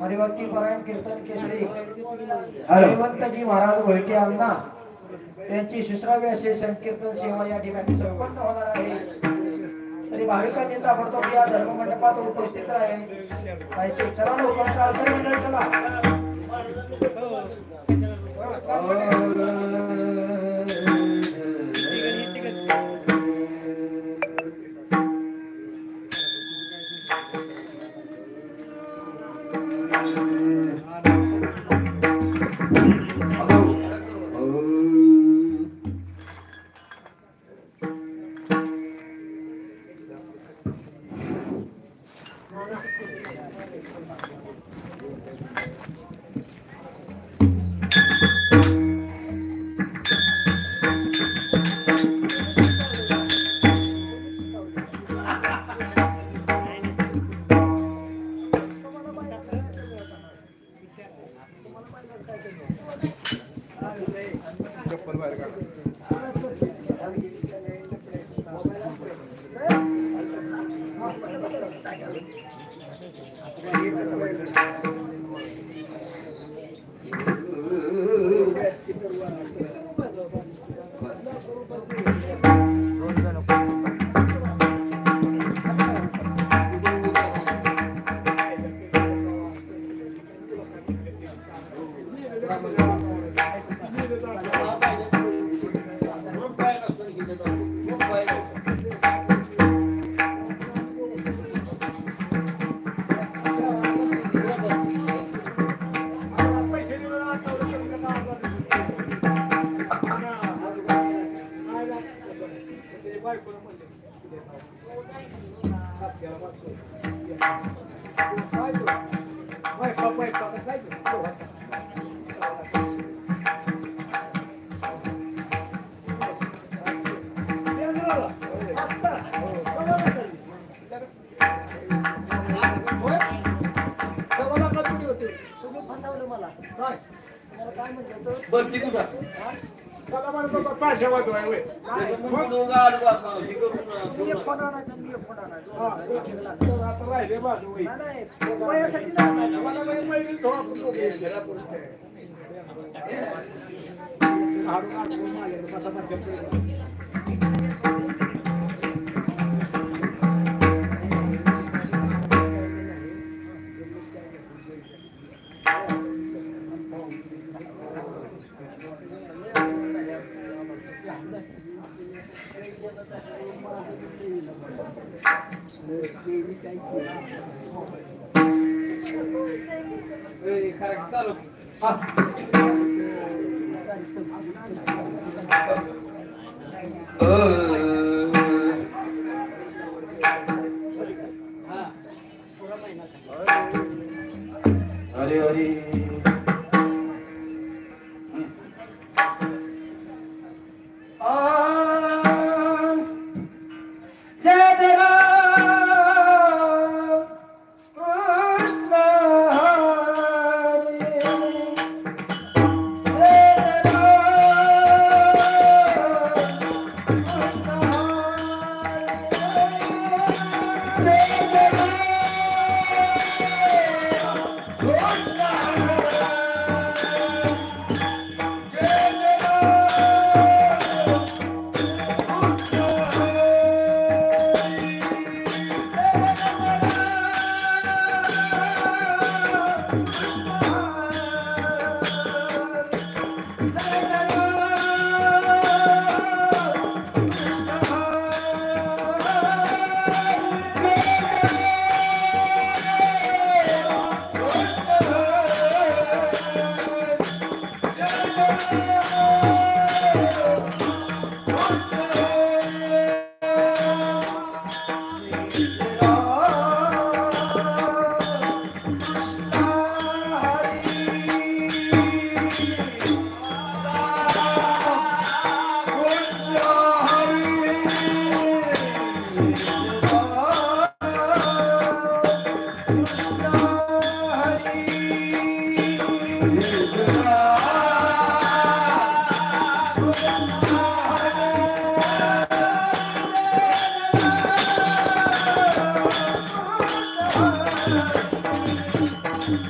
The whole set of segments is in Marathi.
हरिभक्ती परायण कीर्तन केसरी हरिवंतजी महाराज वैटे अण्णा यांची 16वी असे संकीर्तन सेवा या ठिकाणी संपन्न होणार आहे। तरी भाविकांनी ताबडतोब या धर्ममंडपात उपस्थित राहायचे। चला लवकर टाळकरी मंडळ चला। हरी हरी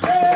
Hey!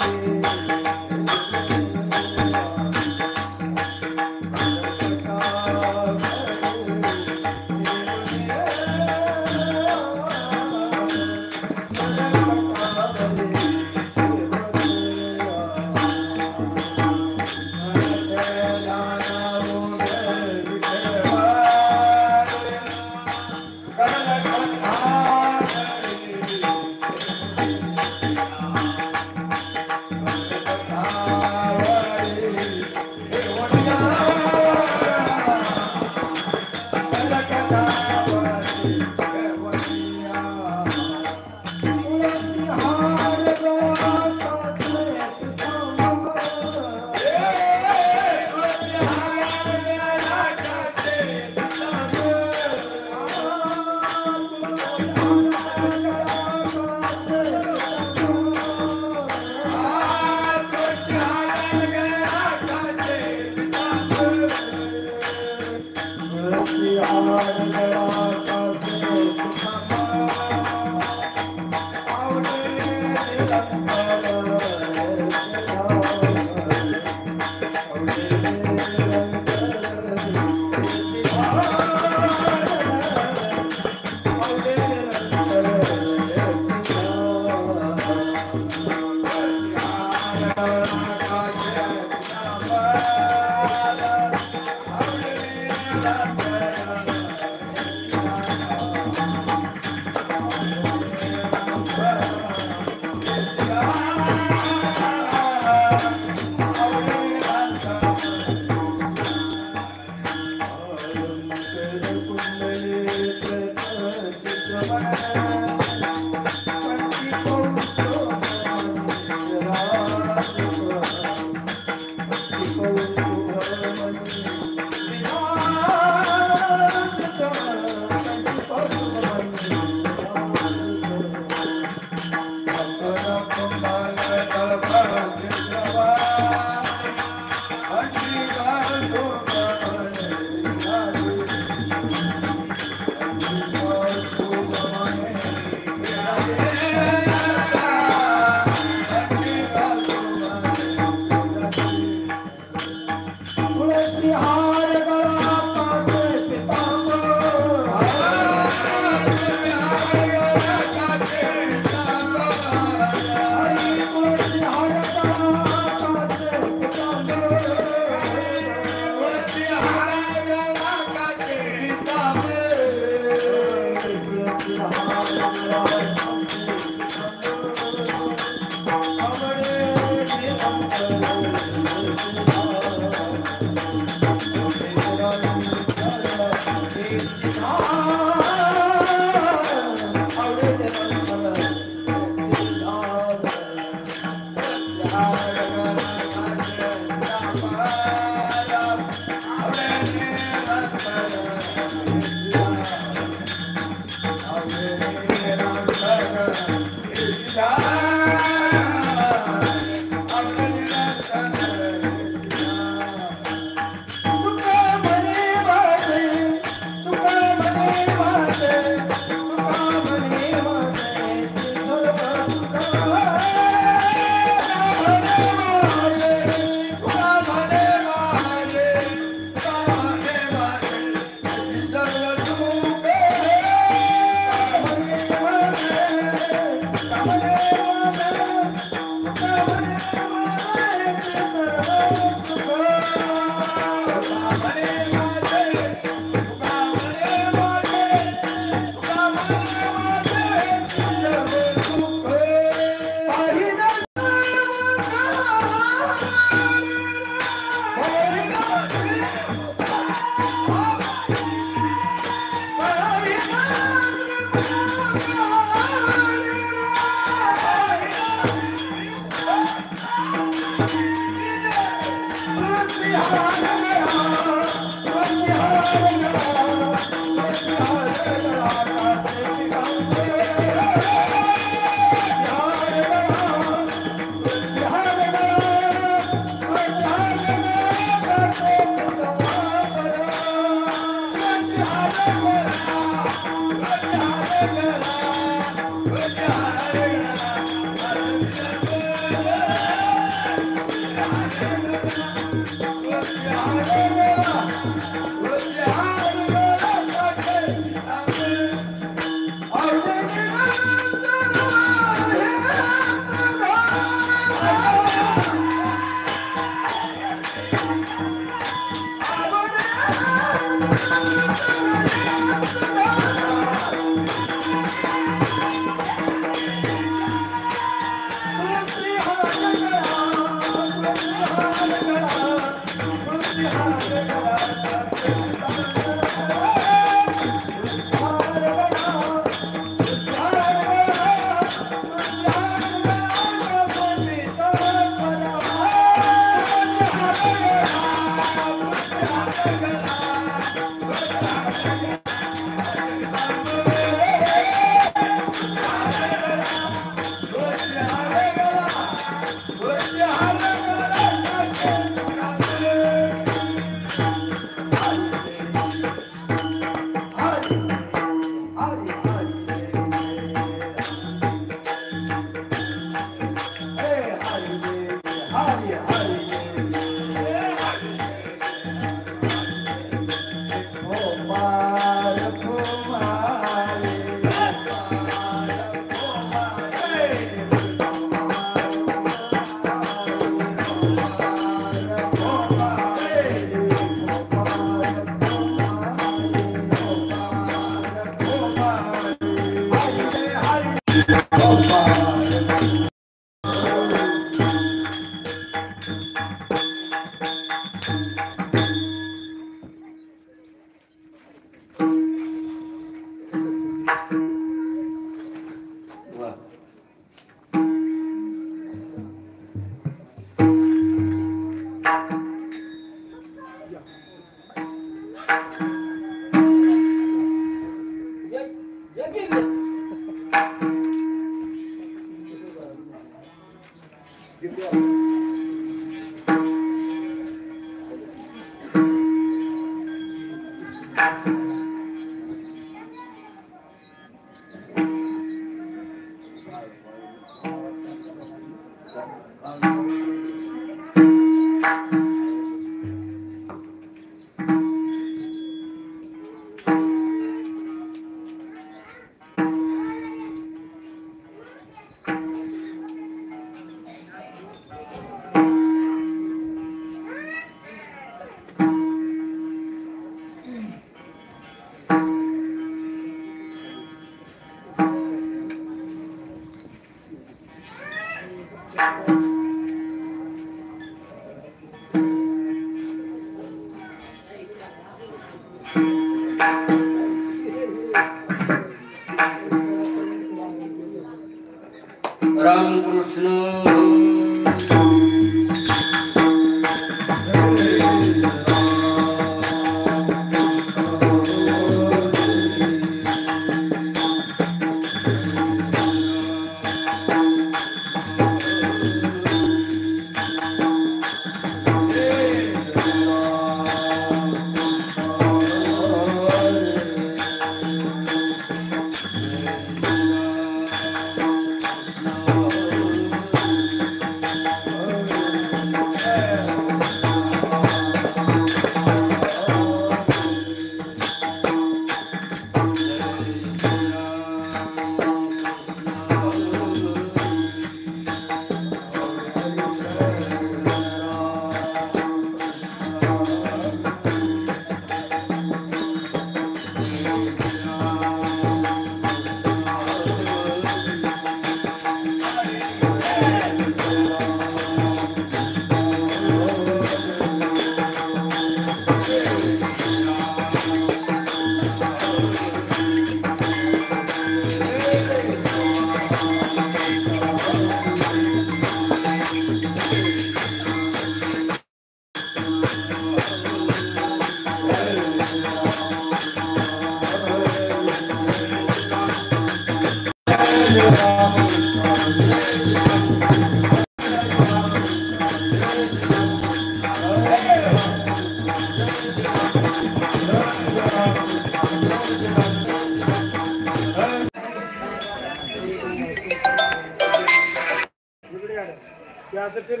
यहाँ से फिर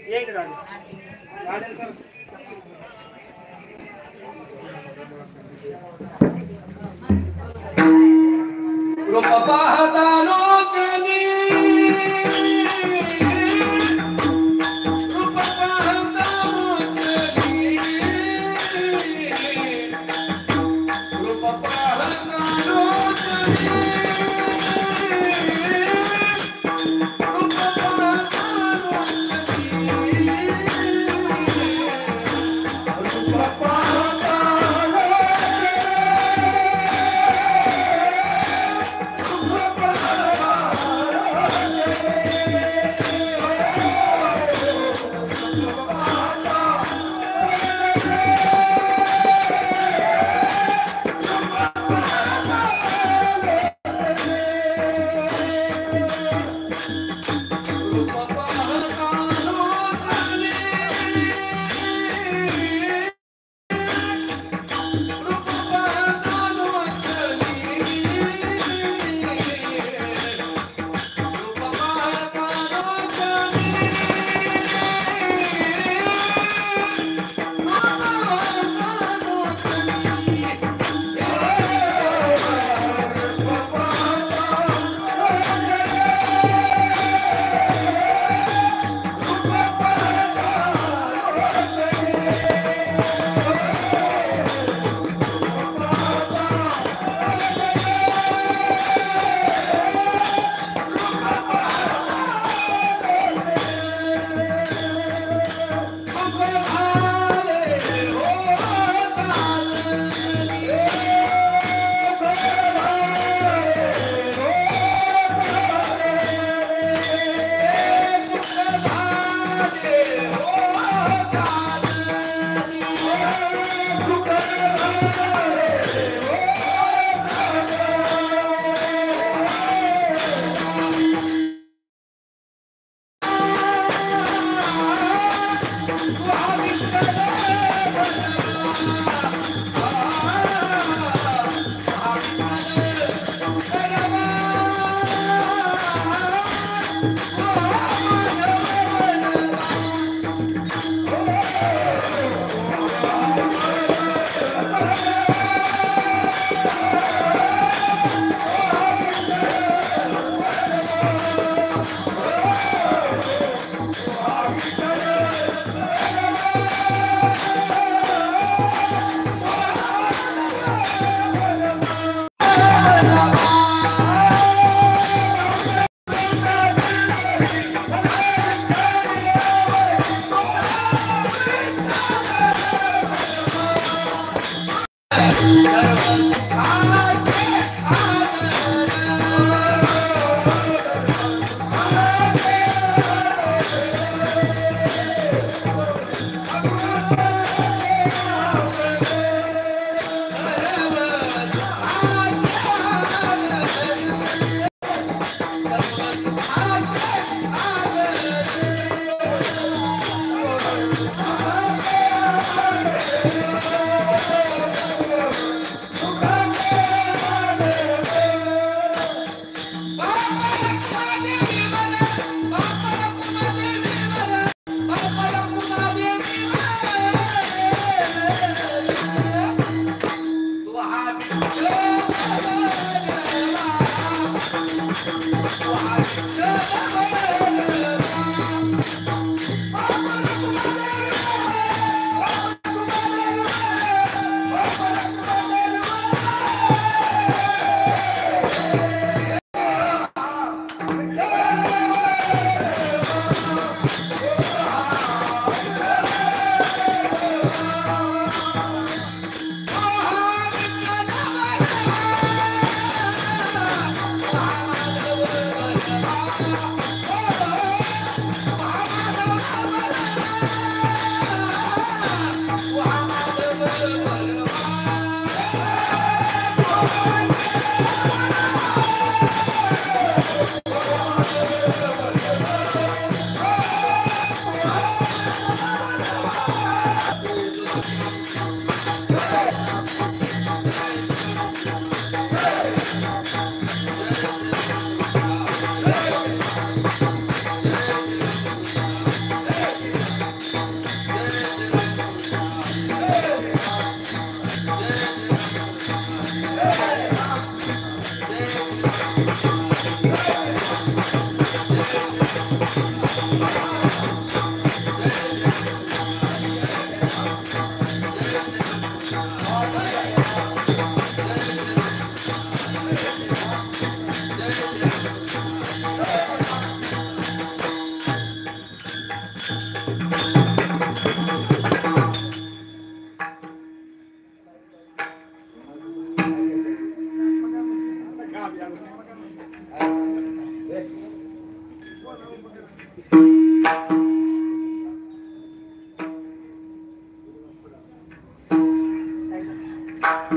यही गाड़ी गाड़ी सर रूप पाहतानो चली रूप पाहतानो चली रूप पाहतानो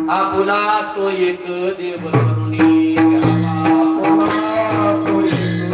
आपुला तो एक देव करुणी घ्यावा आपुला तो एक देव करुणी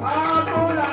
आपुला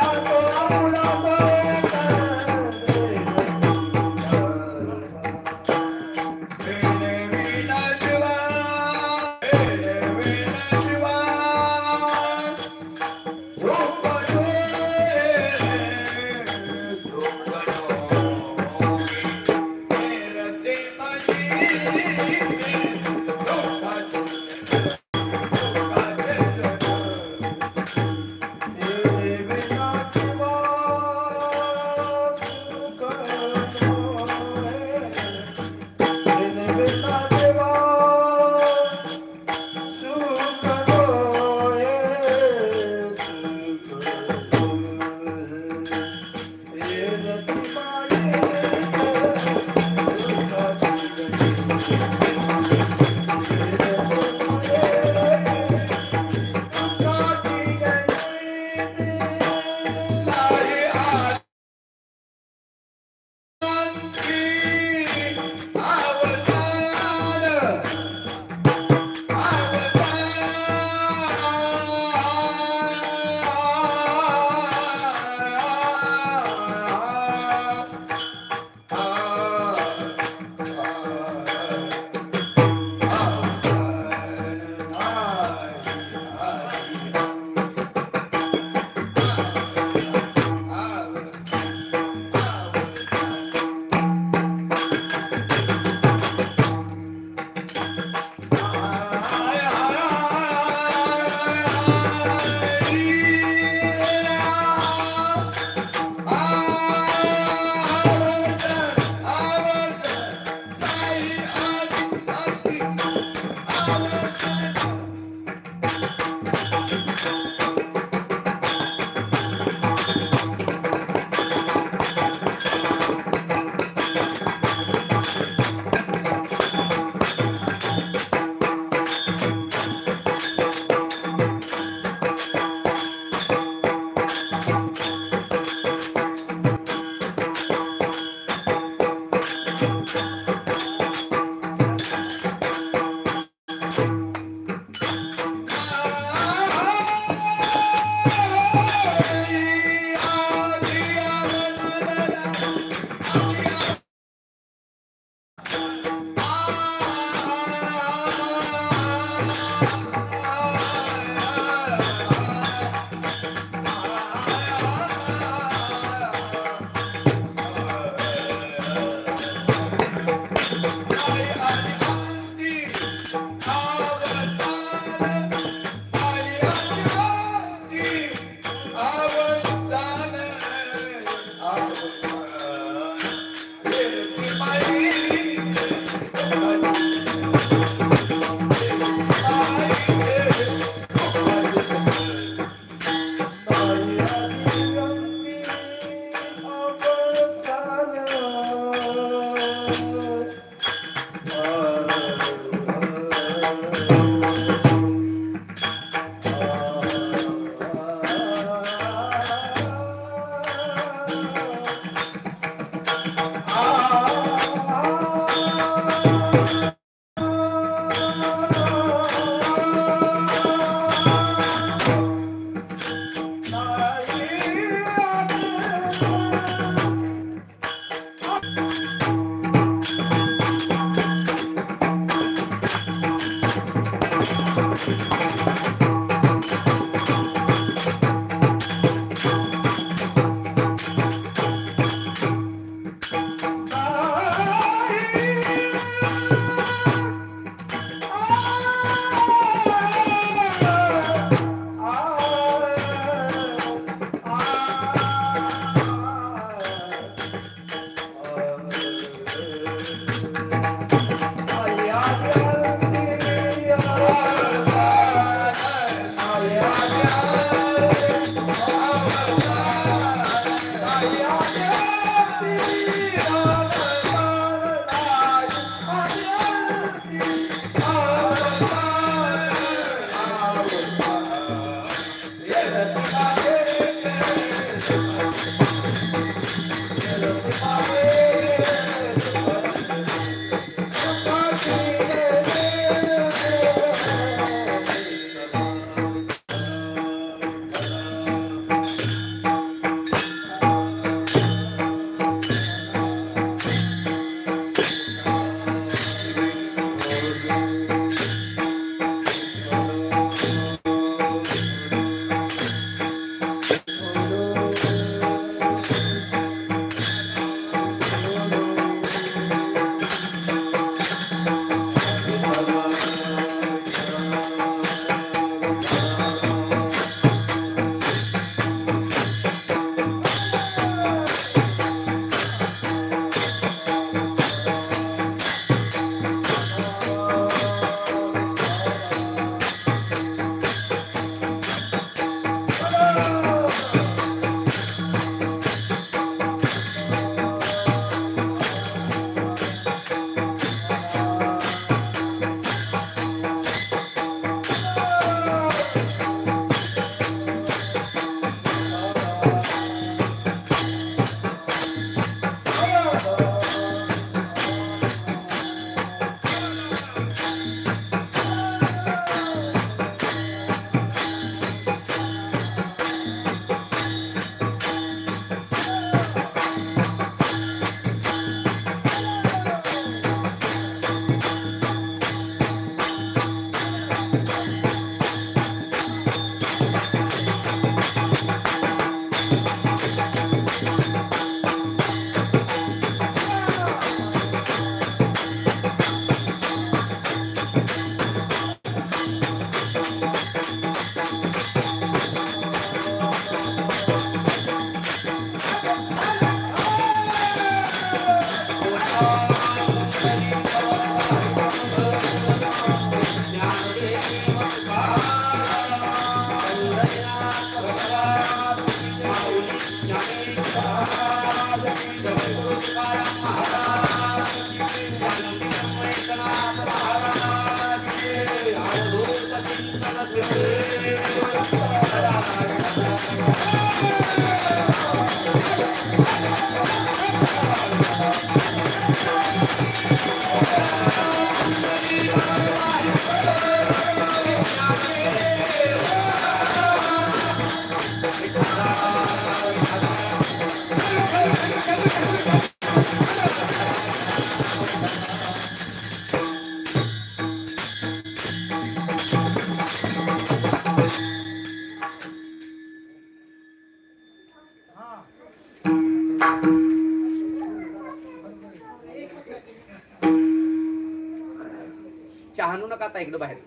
चहा आणू नका आता इकडे बाहेर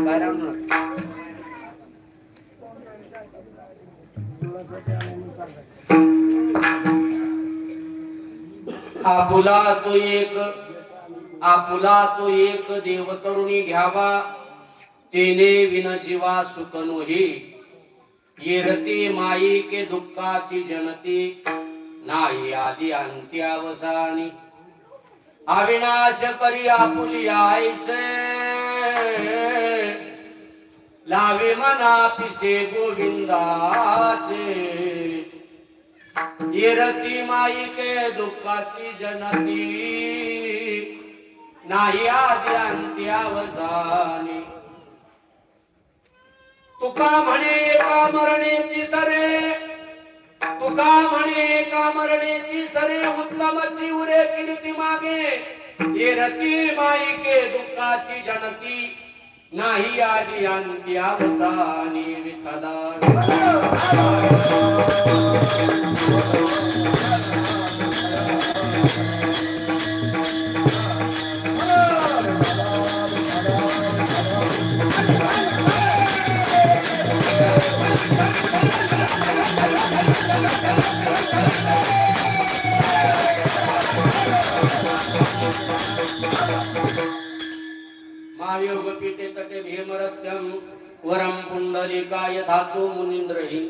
बाहेर आणू नका. आपुला तो एक देव करुणी घ्यावा, तेने विन जीवा सुख नोही. येरती माई के दुःखाची जनती, नाही आदि अंत्य अवसानी. अविनाश करी आपुली आईसे, लावे मना पिसे गोविंदाचे. येरती माई के दुःखाची जनती, नाही आदि अंत्य अवसानी. तुका म्हणे एका मरणेची सरे, तुका म्हणे का मरणेची सरे उत्तमची उरे कीर्ती मागे ये रती माईके दुःखाची जनती नाही आली अंती अवसानी विठला महायोग पीठे तटे भीमरत्यम वरम पुंडलिकाय धातु मुनींद्रहि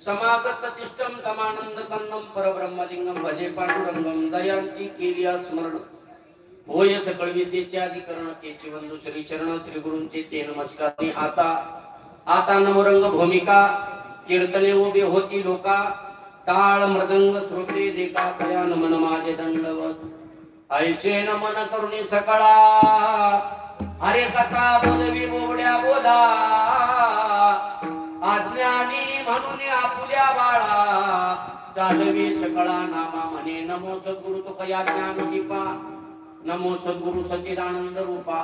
समागत तिष्ठम तमानंद कंदम परब्रह्मलिंगम भजे पांडुरंगम जयांची केली स्मरण होय सकळ विद्येचे अधिकरण तेचे वंदू श्री चरण श्री गुरूंचे ते नमस्कार आता नवरंग भूमिका कीर्तने उभे होती लोका टाळ मृदंग श्रोते देखा कया नमन माझे दंडवत ऐसे नमन करुणी सकळा अरे कथा बोलवी बोबड्या बोला अज्ञानी म्हणून आपुल्या बाळा चालवी सकळा नामा म्हणे नमो सद्गुरु तुकया ज्ञान दीपा नमो सद्गुरु सच्चिदानंद रूपा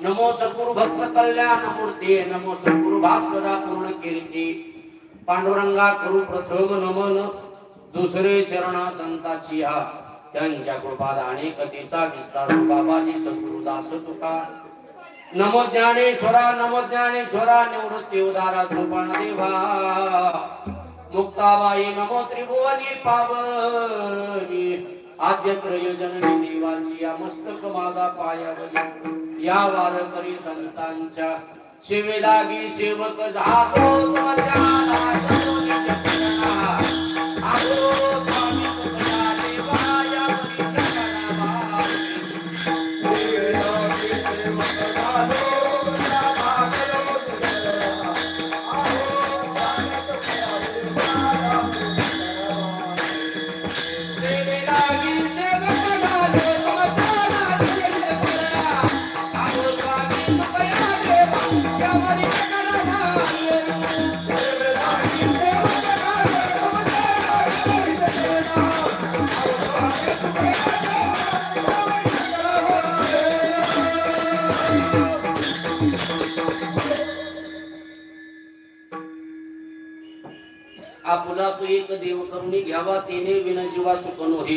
नमो सद्गुरु भक्त कल्याण मूर्ती नमो सद्गुरु भास्करा पूर्ण कीर्ती पांडुरंगा करू प्रथम नमन दुसरे चरणा संताची हा त्यांच्या कृपादाने कथेचा विस्तार बाबाजी सद्गुरु दास तुका नमो ज्ञानेश्वरा निवृत्ती उदारा सोपान देवा मुक्ताबाई नमो त्रिभुवनी पावनी आद्य त्रयोजननी देवाची या मस्तक माझा पायावरी या वारकरी संतांच्या सेवे लागी सेवक जातो तुमच्या आपुला तू एक देव करुणी घ्यावा तेने विन जीवा सुख नोहे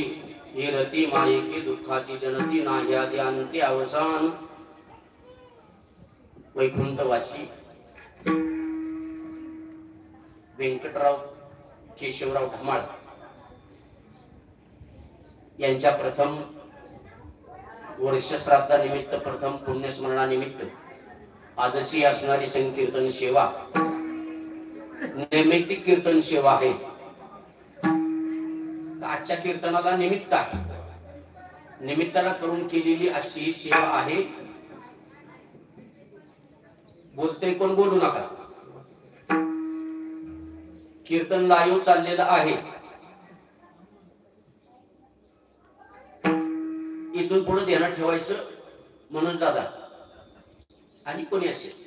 हे रती मायेके दुःखाची जनती नाही आदी अंती अवसान वैकुंठवासी व्यंकटराव केशवराव धमाळ यांच्या प्रथम वर्षश्राद्धानिमित्त प्रथम पुण्यस्मरणानिमित्त आजची असणारी संकीर्तन सेवा नैमित्तिक कीर्तन सेवा आहे. आजच्या कीर्तनाला निमित्त आहे. निमित्ताला करून केलेली आजची ही सेवा आहे. बोलते कोण बोलू नका. कीर्तन लाईव्ह चाललेलं आहे. इथून पुढे ध्यानात ठेवायचं मनोज दादा आणि कोणी असेल.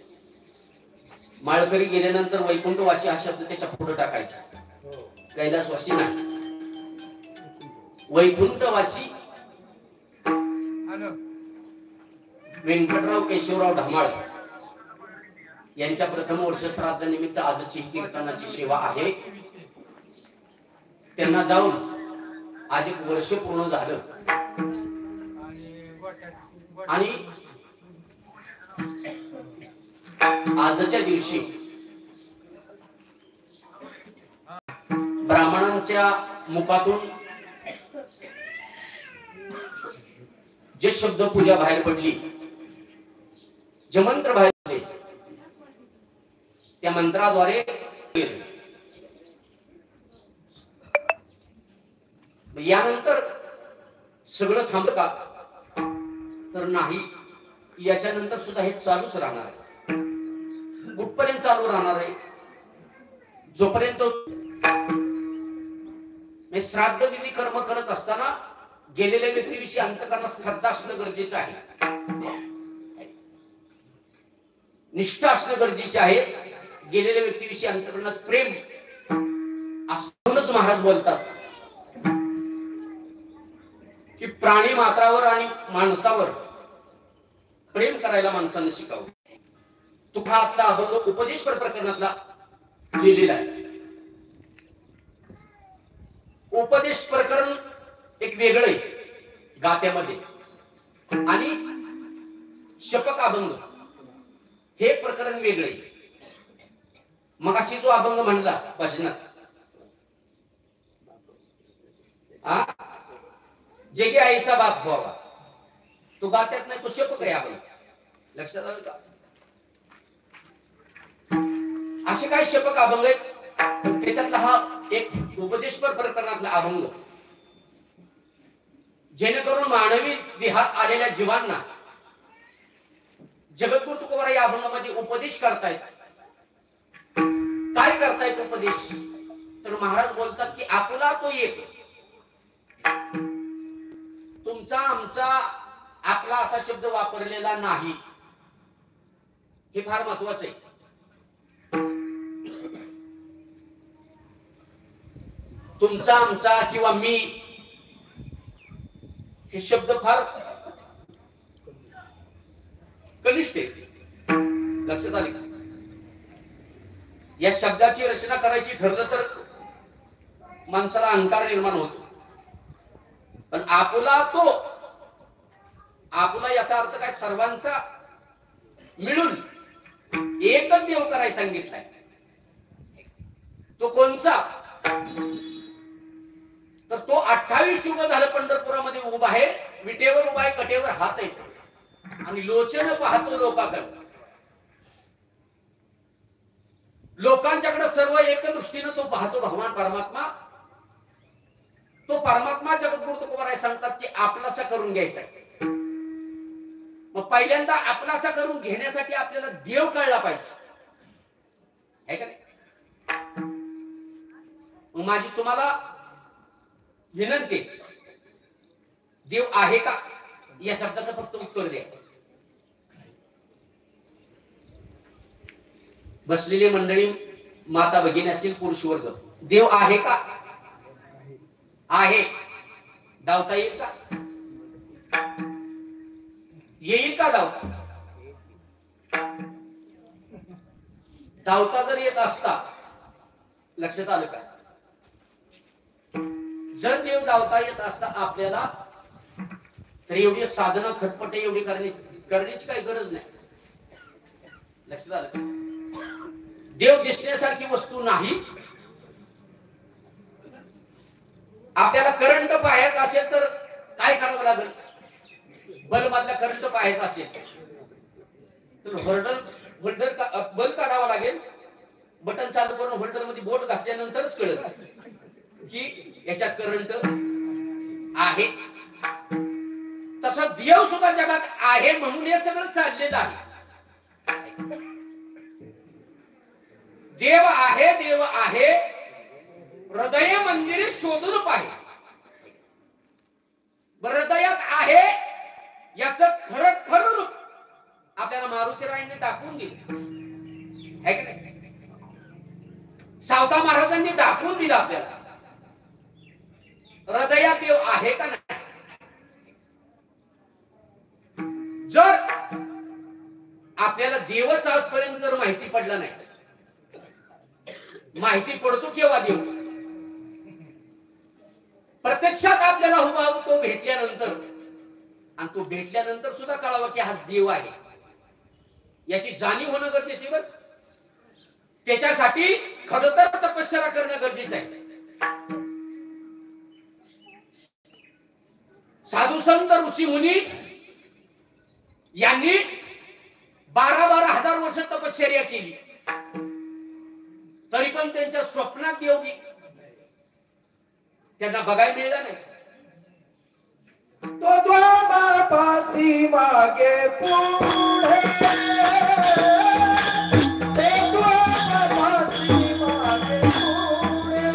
माळकरी गेल्यानंतर वैकुंठवासी हा शब्द त्याच्या पुढे टाकायचा. कैलासवासी नाही, वैकुंठवासी. व्यंकटराव केशवराव धमाळ यांच्या प्रथम वर्षश्राद्ध निमित्त आजची कीर्तनाची सेवा आहे. त्यांना जाऊन आज एक वर्ष पूर्ण झालं आणि आजच्या दिवशी ब्राह्मणांच्या मुखातून जे शब्द पूजा बाहेर पडली, जे मंत्र बाहेर पडले, त्या मंत्राद्वारे यानंतर सगळं थांबलं का तर नाही. याच्यानंतर सुद्धा हे चालूच राहणार आहे. कुठपर्यंत चालू राहणार आहे? जोपर्यंत श्राद्ध विधी कर्म करत असताना गेलेल्या व्यक्तीविषयी अंतःकरणात श्रद्धा असणं गरजेचं आहे. निष्ठा असणं गरजेचे आहे. गेलेल्या व्यक्तीविषयी अंतःकरणात प्रेम असणं म्हणूनच महाराज बोलतात की प्राणी मात्रावर आणि माणसावर प्रेम करायला माणसाने शिकावं. तुका आजचा अभंग उपदेश्वर प्रकरणातला लिहिलेला आहे. उपदेश प्रकरण एक वेगळं आहे गात्यामध्ये आणि शपक अभंग हे प्रकरण वेगळे आहे. मग अशी जो अभंग म्हणला भजनात जे की आईचा बाप व्हावा तो गात्यात नाही, तो शपक आहे अभंग. लक्षात आलं का? असे काही शपक अभंग आहेत. त्याच्यातला हा एक उपदेशपर प्रकरणातला अभंग जेणेकरून मानवी देहात आलेल्या जीवांना जगद्गुरु तुकोबाराय या अभंगामध्ये उपदेश करतायत. काय करतायत उपदेश? तर महाराज बोलतात की आपला तो एक, तुमचा आमचा आपला असा शब्द वापरलेला नाही. हे फार महत्वाचं आहे. तुमचा आमचा किंवा मी हे शब्द फार कनिष्ठ आहे. लक्षात आले का? या शब्दाची रचना करायची ठरलं तर माणसाला अहंकार निर्माण होतो. पण आपुला तो, आपुला याचा अर्थ काय? सर्वांचा मिळून एकच देव करायला सांगितलाय. तो कोणचा? तर तो 28 युग झालं पंढरपुरामध्ये उभा आहे, विटेवर उभा आहे, कटेवर हात आहे आणि लोचन पाहतो लोकांकडे. लोकांच्याकडे सर्व एक दृष्टीने तो पाहतो. भगवान परमात्मा, तो परमात्मा जगद्गुरु तुकोबाराय सांगतात की आपलासा करून घ्यायचा. मग पहिल्यांदा आपलासा करून घेण्यासाठी आपल्याला देव कळला पाहिजे, आहे का नाही? मग माझी तुम्हाला विनंती, देव आहे का या शब्दाचं फक्त उत्तर द्या. बसलेली मंडळी, माता भगिनी असतील, पुरुष वर्ग, देव आहे का? आहे. धावता येईल का? येईल का धावता? धावता जर येत असता, लक्षात आलं का? जर देव धावता येत असता आपल्याला, तर एवढी साधना खटपटे एवढी करण्याची काही गरज नाही. लक्षात आलं का? देव दिसण्यासारखी वस्तू नाही. आपल्याला करंट पाहायचा असेल तर काय करावं लागेल? बल्बमधला करंट पाहायचा असेल तर बल्ब काढावा लागेल. बटन चालू करून होल्डर मध्ये बोट घातल्यानंतरच कळेल की याच्यात करंट आहे. तसं देव सुद्धा जगात आहे म्हणून हे सगळं चाललेलं आहे. देव आहे, देव आहे, हृदय मंदिरे शोधून पाहे. हृदयात आहे याचं खरं खरं रूप आपल्याला मारुतीरायांनी दाखवून दिलं, है की नाही? सावता महाराजांनी दाखवून दिलं आपल्याला. हृदयात देव आहे का नाही? जर आपल्याला देवच आजपर्यंत जर माहिती पडलं नाही, माहिती पडतो केव्हा देव? प्रत्यक्षात आपल्याला उभा तो भेटल्यानंतर, आणि तो भेटल्यानंतर सुद्धा कळावा की हा देव आहे याची जाणीव होणं गरजेचे. बरं, त्याच्यासाठी खडतर तपश्चर्या करणं गरजेचं आहे. साधू संत ऋषी मुनी यांनी 12,000 वर्ष तपश्चर्या केली, तरी पण त्यांच्या स्वप्नात देव त्यांना बघायला मिळाला नाही. तो द्वारपासी मागे पुढे, ते द्वारपासी मागे पुढे,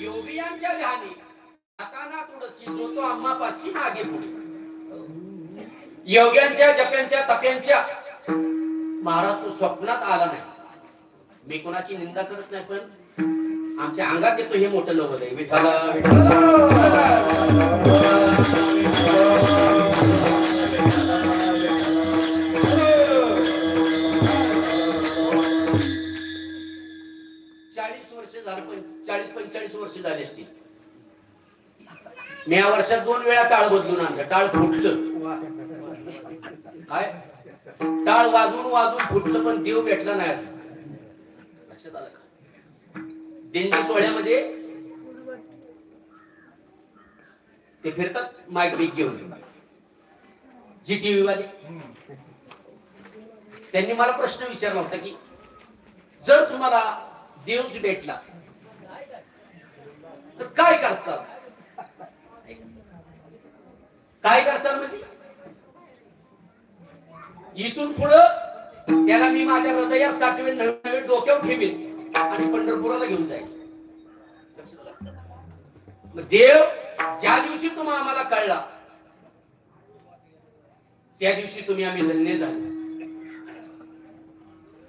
योगियांच्या ध्यानी हाताना तुळशी जो तो आम्हापाशी मागे पुढे योग्यांच्या जप्यांच्या तप्यांच्या महाराज तो स्वप्नात आला नाही. मी कोणाची निंदा करत नाही, पण आमच्या अंगात येतो हे मोठं नवद आहे. विठ्ठला वर्ष झालं, 40-45 वर्ष झाली असतील. मी या वर्षात 2 वेळा टाळ बदलून आणलं. टाळ फुटलं, काय टाळ वाजून वाजून फुटलं, पण देव भेटला नाही अजून. लक्षात आलं का? दिंडी सोहळ्यामध्ये ते फिरतात माईक बीक घेऊन, जी टीव्ही वाले. त्यांनी मला प्रश्न विचारला होता की जर तुम्हाला देवच भेटला तर काय करचाल? काय करचाल म्हणजे इथून पुढं त्याला मी माझ्या हृदयात साठवेन, नवे डोक्यावर ठेवीन आणि पंढरपुराला घेऊन जाईल. देव ज्या दिवशी तुम्हा आम्हाला कळला त्या दिवशी तुम्ही आम्ही धन्य झालो.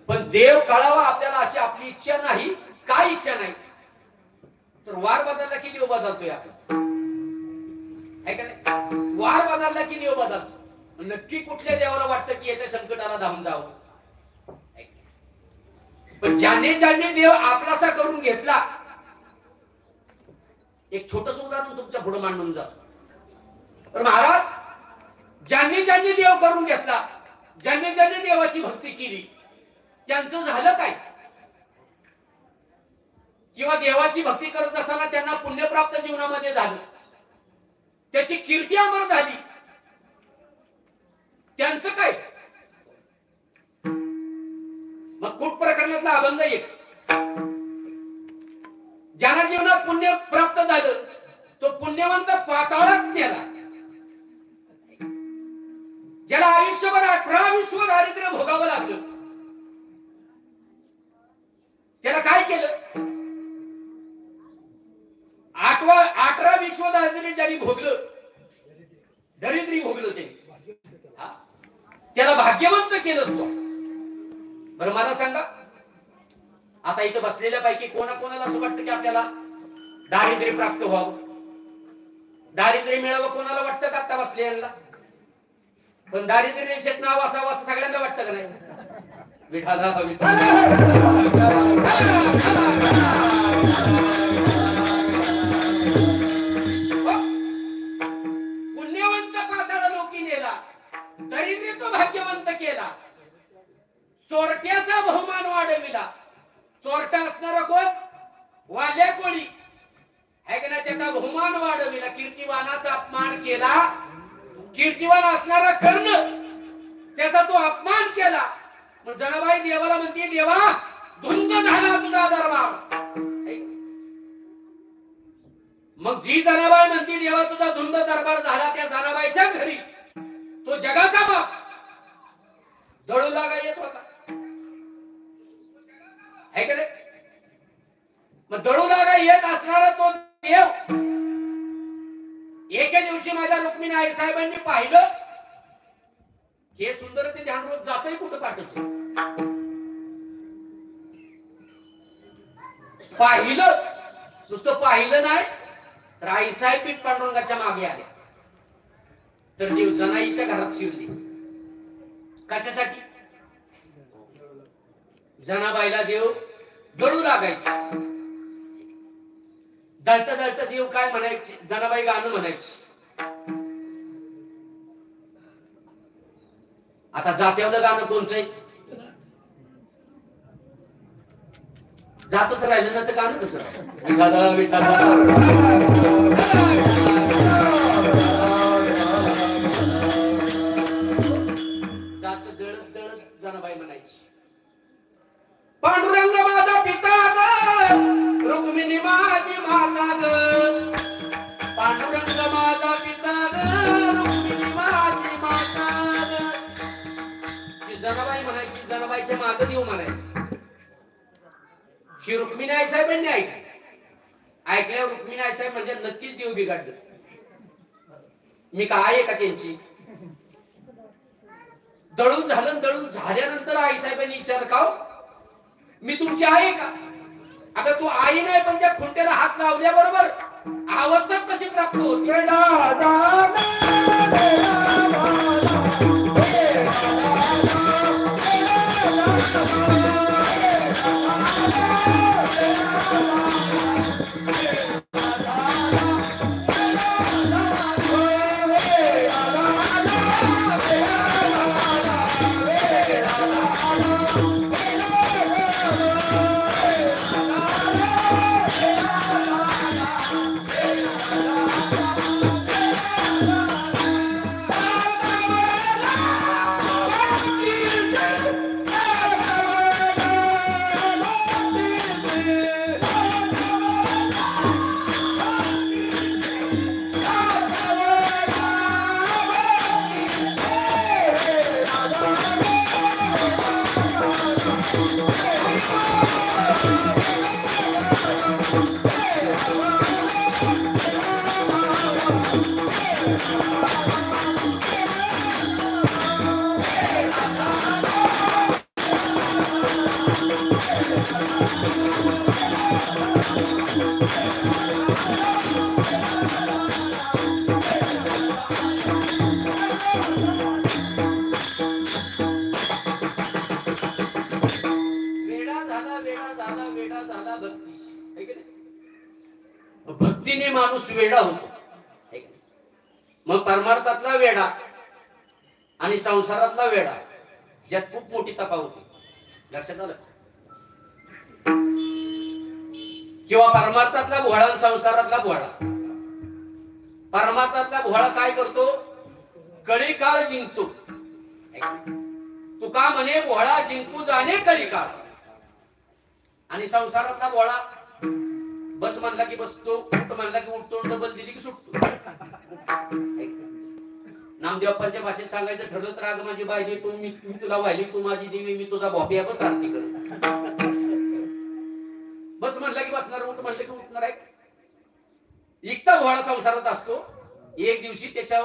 पण देव कळावा आपल्याला अशी आपली इच्छा नाही. काय इच्छा नाही तर वार बदलला की देव बदलतोय आपण, है का नाही? वार बदलला की देव बदलतो. नक्की कुठल्या देवाला वाटतं की याच्या संकटाला धावून जावं? पण ज्याने ज्याने देव आपलासा करून घेतला, एक छोटस उदाहरण तुमच्या पुढे मांडून जातो. तर महाराज ज्यांनी ज्यांनी देव करून घेतला, ज्यांनी ज्यांनी देवाची भक्ती केली, त्यांचं झालं काय? किंवा देवाची भक्ती करत असताना त्यांना पुण्यप्राप्त जीवनामध्ये झालं, त्याची कीर्ती अमर झाली, त्यांचं काय? मग कुठ प्रकरणातला अभंग एक, ज्याला जीवनात पुण्य प्राप्त झालं तो पुण्यवंत पाताळात गेला. ज्याला आयुष्यभर 18 विश्व दारिद्र्य भोगावं लागलं, त्याला काय केलं? 18 विश्व दारिद्र्य ज्यांनी भोगलं, दरिद्री भोगलं, त्याला भाग्यवंत केलंच तो. बरं मला सांगा, आता इथं बसलेल्या पैकी कोणाकोणाला असं वाटतं की आपल्याला दारिद्र्य प्राप्त व्हावं, दारिद्र्य मिळावं? कोणाला वाटतं का आता बसलेल्या? पण दारिद्र्य रेषेत नाव असावं असं सगळ्यांना वाटतं का नाही? विठाला पुण्यवंत पाताळ लोकी नेला, दरिद्री तो भाग्यवंत केला, चोरट्याचा बहुमान वाढविला. चोरटा असणारा कोण? वाल्या कोळी, है का नाही? त्याचा बहुमान वाढविला, कीर्तिवानाचा अपमान केला. कीर्तिवान असणारा कर्ण, त्याचा तो अपमान केला. मग जनाबाई देवाला म्हणते, देवा धुंद झाला तुझा दरबार. मग जी जनाबाई म्हणते देवा तुझा धुंद दरबार झाला, त्या जनाबाईच्या घरी तो जगाचा बाप दळू लागा येत होता, है का नाही? मग दळू लागा येत असणारा तो देव एके दिवशी माझ्या रुक्मिणी आई साहेबांनी पाहिलं, हे सुंदर ते ध्यान रोज जातंय कुठं पाठच. पाहिलं, नुसतं पाहिलं नाही तर आई साहेब पीठ पांडुरंगाच्या मागे आल्या. तर देव जनाईच्या घरात शिरली. कशासाठी? जनाबाईला देव दळू लागायचे. दळत दळत देव काय म्हणायचे? जनाबाई गाणं म्हणायची. आता जात्यावलं गाणं कोणचं आहे? जातच राहिलं ना तर गाणं कसं? विठाला विठाला जात जळत जळत जनाबाई म्हणायची, पांडुरंग माझा पिता ग, रुक्मिणी माझी माता ग, पांडुरंग माझा पिता ग, रुक्मिणी माझी माता ग. ती जनाबाई म्हणायची, जनाबाईच्या मागं देऊ म्हणायची. ही रुक्मिणी आई साहेबांनी ऐकल्यावर रुक्मिणी आई साहेब म्हणजे नक्कीच देव बिघडलं. मी काय आहे का त्यांची? दळून झालं, दळून झाल्यानंतर आई साहेबांनी विचारलं, का मी तुमची आई का? आता तू आई नाही पण त्या खुंट्याला हात लावल्याबरोबर अवस्था कशी प्राप्त होती? भक्तीने माणूस वेडा होतो. मग परमार्थातला वेडा आणि संसारातला वेडा यात खूप मोठी तफावत होती. लक्षात आलं? किंवा परमार्थातला भोळा आणि संसारातला भोळा. परमार्थातला भोळा काय करतो? कळी काळ जिंकतो. तुका म्हणे भोळा जिंकू जाणे कळी काळ. आणि संसारातला भोळा बस म्हणला की बसतो, उठ म्हणला की उठतो, डबल दिली की सुटतो. नामदेवप्पांच्या भाषेत सांगायचं ठरलं तर अग माझी बाई दे तू, मी तुला वाहिली, तू माझी देवी, मी तुझा भोपिया बस आरती कर. बस म्हणला की बसणार, उठ म्हणलं की उठणार आहे. इतका भोळा संसारात असतो. एक दिवशी त्याच्या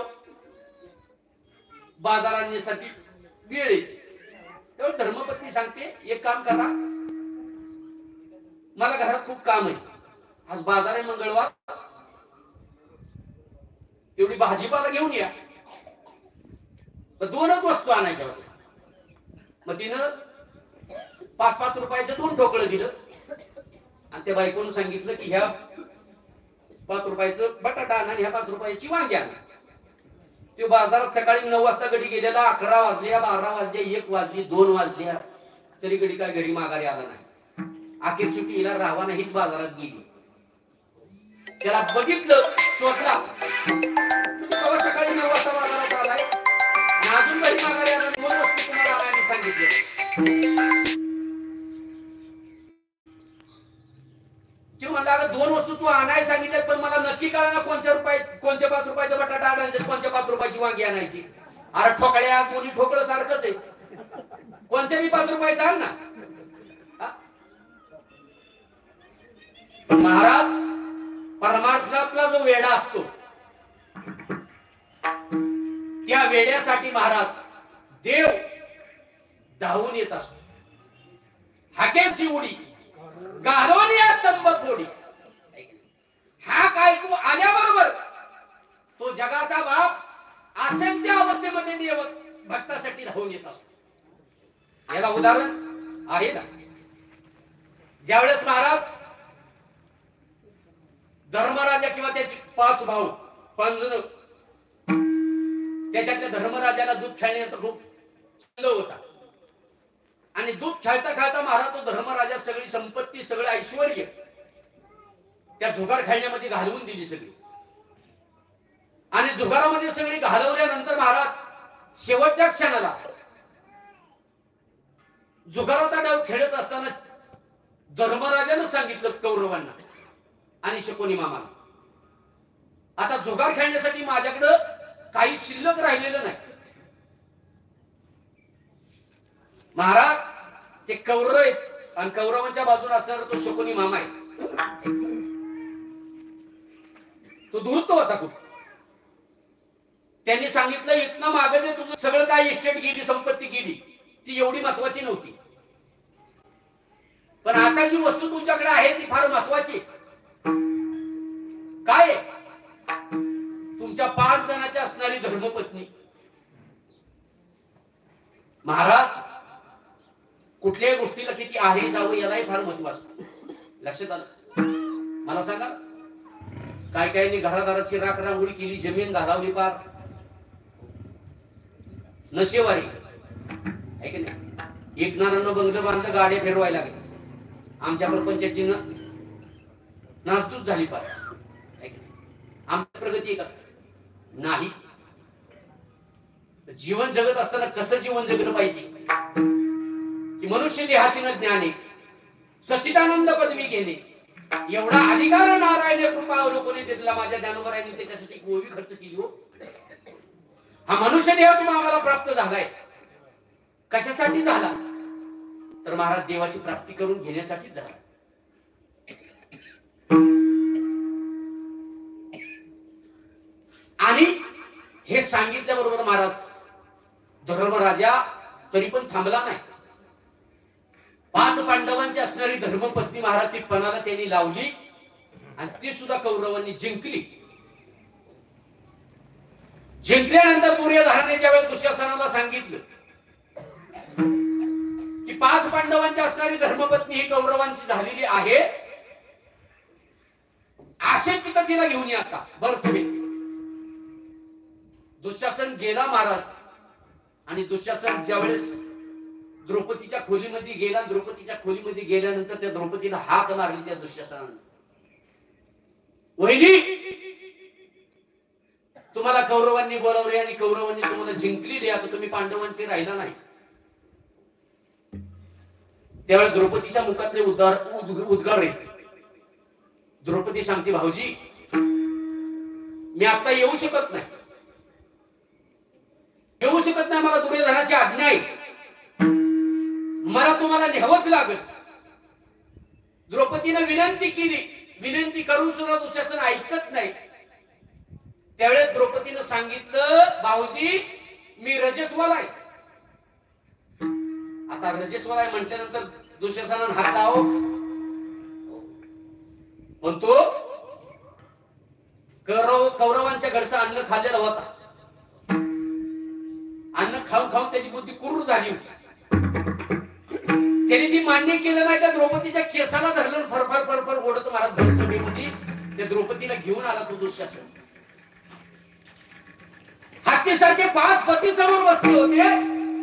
बाजार आणण्यासाठी वेळ येते. तेव्हा धर्मपत्नी सांगते, एक काम करा, मला घरात खूप काम आहे, आज बाजार आहे मंगळवार, तेवढी भाजीपाला घेऊन या. दोनच वस्तू आणायच्या होत्या. मग तिनं 5-5 रुपयाचं 2 ठोकळं दिलं आणि त्या बायकोनं सांगितलं की ह्या 5 रुपयाचं बटाटा आणा आणि ह्या 5 रुपयाची वांगी आणा. तो बाजारात सकाळी 9 वाजता गडी गेलेला, 11 वाजल्या, 12 वाजल्या, 1 वाजली, 2 वाजल्या, तरी गडी काय घरी माघारी आला नाही. अखेर शेवटी हिला राहावा हीच बाजारात गेली. त्याला बघितलं, शोधला, सकाळी 9 वाजता बाजारात आलाय आणि अजून घरी माघारी आला. 2 वस्तू तुम्हाला आणायला सांगितले. ती म्हणला, अगं 2 वस्तू तू आणायला सांगितल्यात, पण मला नक्की कळना कोणत्या 5 रुपयाचा बटाटा आणायचा, कोणत्या 5 रुपयाची वांगी आणायची. अरे ठोकळ्या, दोन्ही ठोकळं सारखंच आहे, कोणत्या 5 रुपयाचा आण ना. महाराज, परमार्थातला जो वेडा असतो त्या वेड्यासाठी महाराज देव धावून येत असतो. हाकेची उडी घालून या स्तंभ फोडी. हा काय तू आल्याबरोबर तो जगाचा बाप असेल त्या अवस्थेमध्ये देव भक्तासाठी धावून येत असतो. याला उदाहरण आहे ना. ज्यावेळेस महाराज धर्मराजा किंवा त्याचे 5 भाऊ 5 जण, त्याच्यातल्या धर्मराजाला दूध खेळण्याचा खूप छंद होता आणि दूध खेळता खेळता महाराज तो धर्मराजा सगळी संपत्ती, सगळं ऐश्वर त्या जुगार खेळण्यामध्ये घालवून दिली सगळी. आणि जुगारामध्ये सगळी घालवल्यानंतर महाराज शेवटच्या क्षणाला जुगाराचा डाव खेळत असताना धर्मराजानं सांगितलं कौरवांना आणि शकुनी मामाला, आता जुगार खेळण्यासाठी माझ्याकडं काही शिल्लक राहिलेलं नाही. महाराज ते कौरव आहेत आणि कौरवांच्या बाजूला असणारा तो शकुनी मामा आहे. तो दूरतो होता खूप. त्यांनी सांगितलं इथनं मागे जे तुझं सगळं काय इस्टेट गेली, संपत्ती गेली, ती एवढी महत्वाची नव्हती, पण आता जी वस्तू तुझ्याकडे आहे ती फार महत्वाची. काय? तुमच्या 5 जणांची असणारी धर्मपत्नी. महाराज कुठल्याही गोष्टीला किती आहारी जावं यालाही फार महत्व असतं. लक्षात आलं? मला सांगा, काय काय घरादाराची राख रांगोळी केली, जमीन घालावली, पार नशेवारी आहे की नाही. एक नारानं बंगलं बांधलं, गाड्या फिरवायला लागले. आमच्या प्रपंचाची नासधूस झाली पार. आमची प्रगती का नाही. जीवन जगत असताना कसं जीवन जगलं पाहिजे की मनुष्य देहाची न ज्ञाने सच्चिदानंद पदवी घेणे एवढा अधिकार नारायण कृपा अवलोकने दिला. माझ्या ज्ञानोबरायांनी त्याच्यासाठी गोवी खर्च केली. हो, हा मनुष्य देह तुम्हाला आम्हाला प्राप्त झालाय. कशासाठी झाला? तर महाराज देवाची प्राप्ती करून घेण्यासाठीच झाला. आणि हे सांगितल्याबरोबर महाराज धर्मराजा तरी पण थांबला नाही. 5 पांडवांची असणारी धर्मपत्नी महाराज ती पणाला त्यांनी लावली आणि ती सुद्धा कौरवांनी जिंकली. जिंकल्यानंतर दुर्योधनाने ज्यावेळेस दुःशासनाला सांगितलं की 5 पांडवांची असणारी धर्मपत्नी ही कौरवांची झालेली आहे, असे तिथं तिला घेऊन या आता बरसवे. दुःशासन गेला महाराज. आणि दुःशासन ज्यावेळेस द्रौपदीच्या खोलीमध्ये गेला, द्रौपदीच्या खोलीमध्ये गेल्यानंतर त्या द्रौपदीला हाक मारली त्या दुःशासनाने, वहिनी तुम्हाला कौरवांनी बोलावले आणि कौरवांनी तुम्हाला जिंकली, आता तुम्ही पांडवांचे राहिला नाही. त्यावेळेस द्रौपदीच्या मुखातले उद्गार येते. द्रौपदी सांगते, भाऊजी मी आता येऊ शकत नाही, येऊ शकत नाही, मला दुर्योधनाची आज्ञा आहे, मला तुम्हाला न्यावंच लागेल. द्रौपदीने विनंती केली, विनंती करून सुद्धा दुःशासन ऐकत नाही. त्यावेळेस द्रौपदीने सांगितलं, भाऊजी मी रजस्वाला आहे. आता रजस्वाला आहे म्हटल्यानंतर दुःशासनाने हात लाव, पण तो कौरवांच्या घरचं अन्न खाल्लेला होता. अन्न खाऊन खाऊन त्याची बुद्धी कुरूर झाली होती. त्याने ती मान्य केलं नाही. त्या द्रौपदीच्या केसाला धरलं, फरफर फरफर ओढत महाराज धनसभेमध्ये त्या द्रौपदीला घेऊन आला तो दुःशासन. हत्तीसारखे 5 पती समोर बसले होते.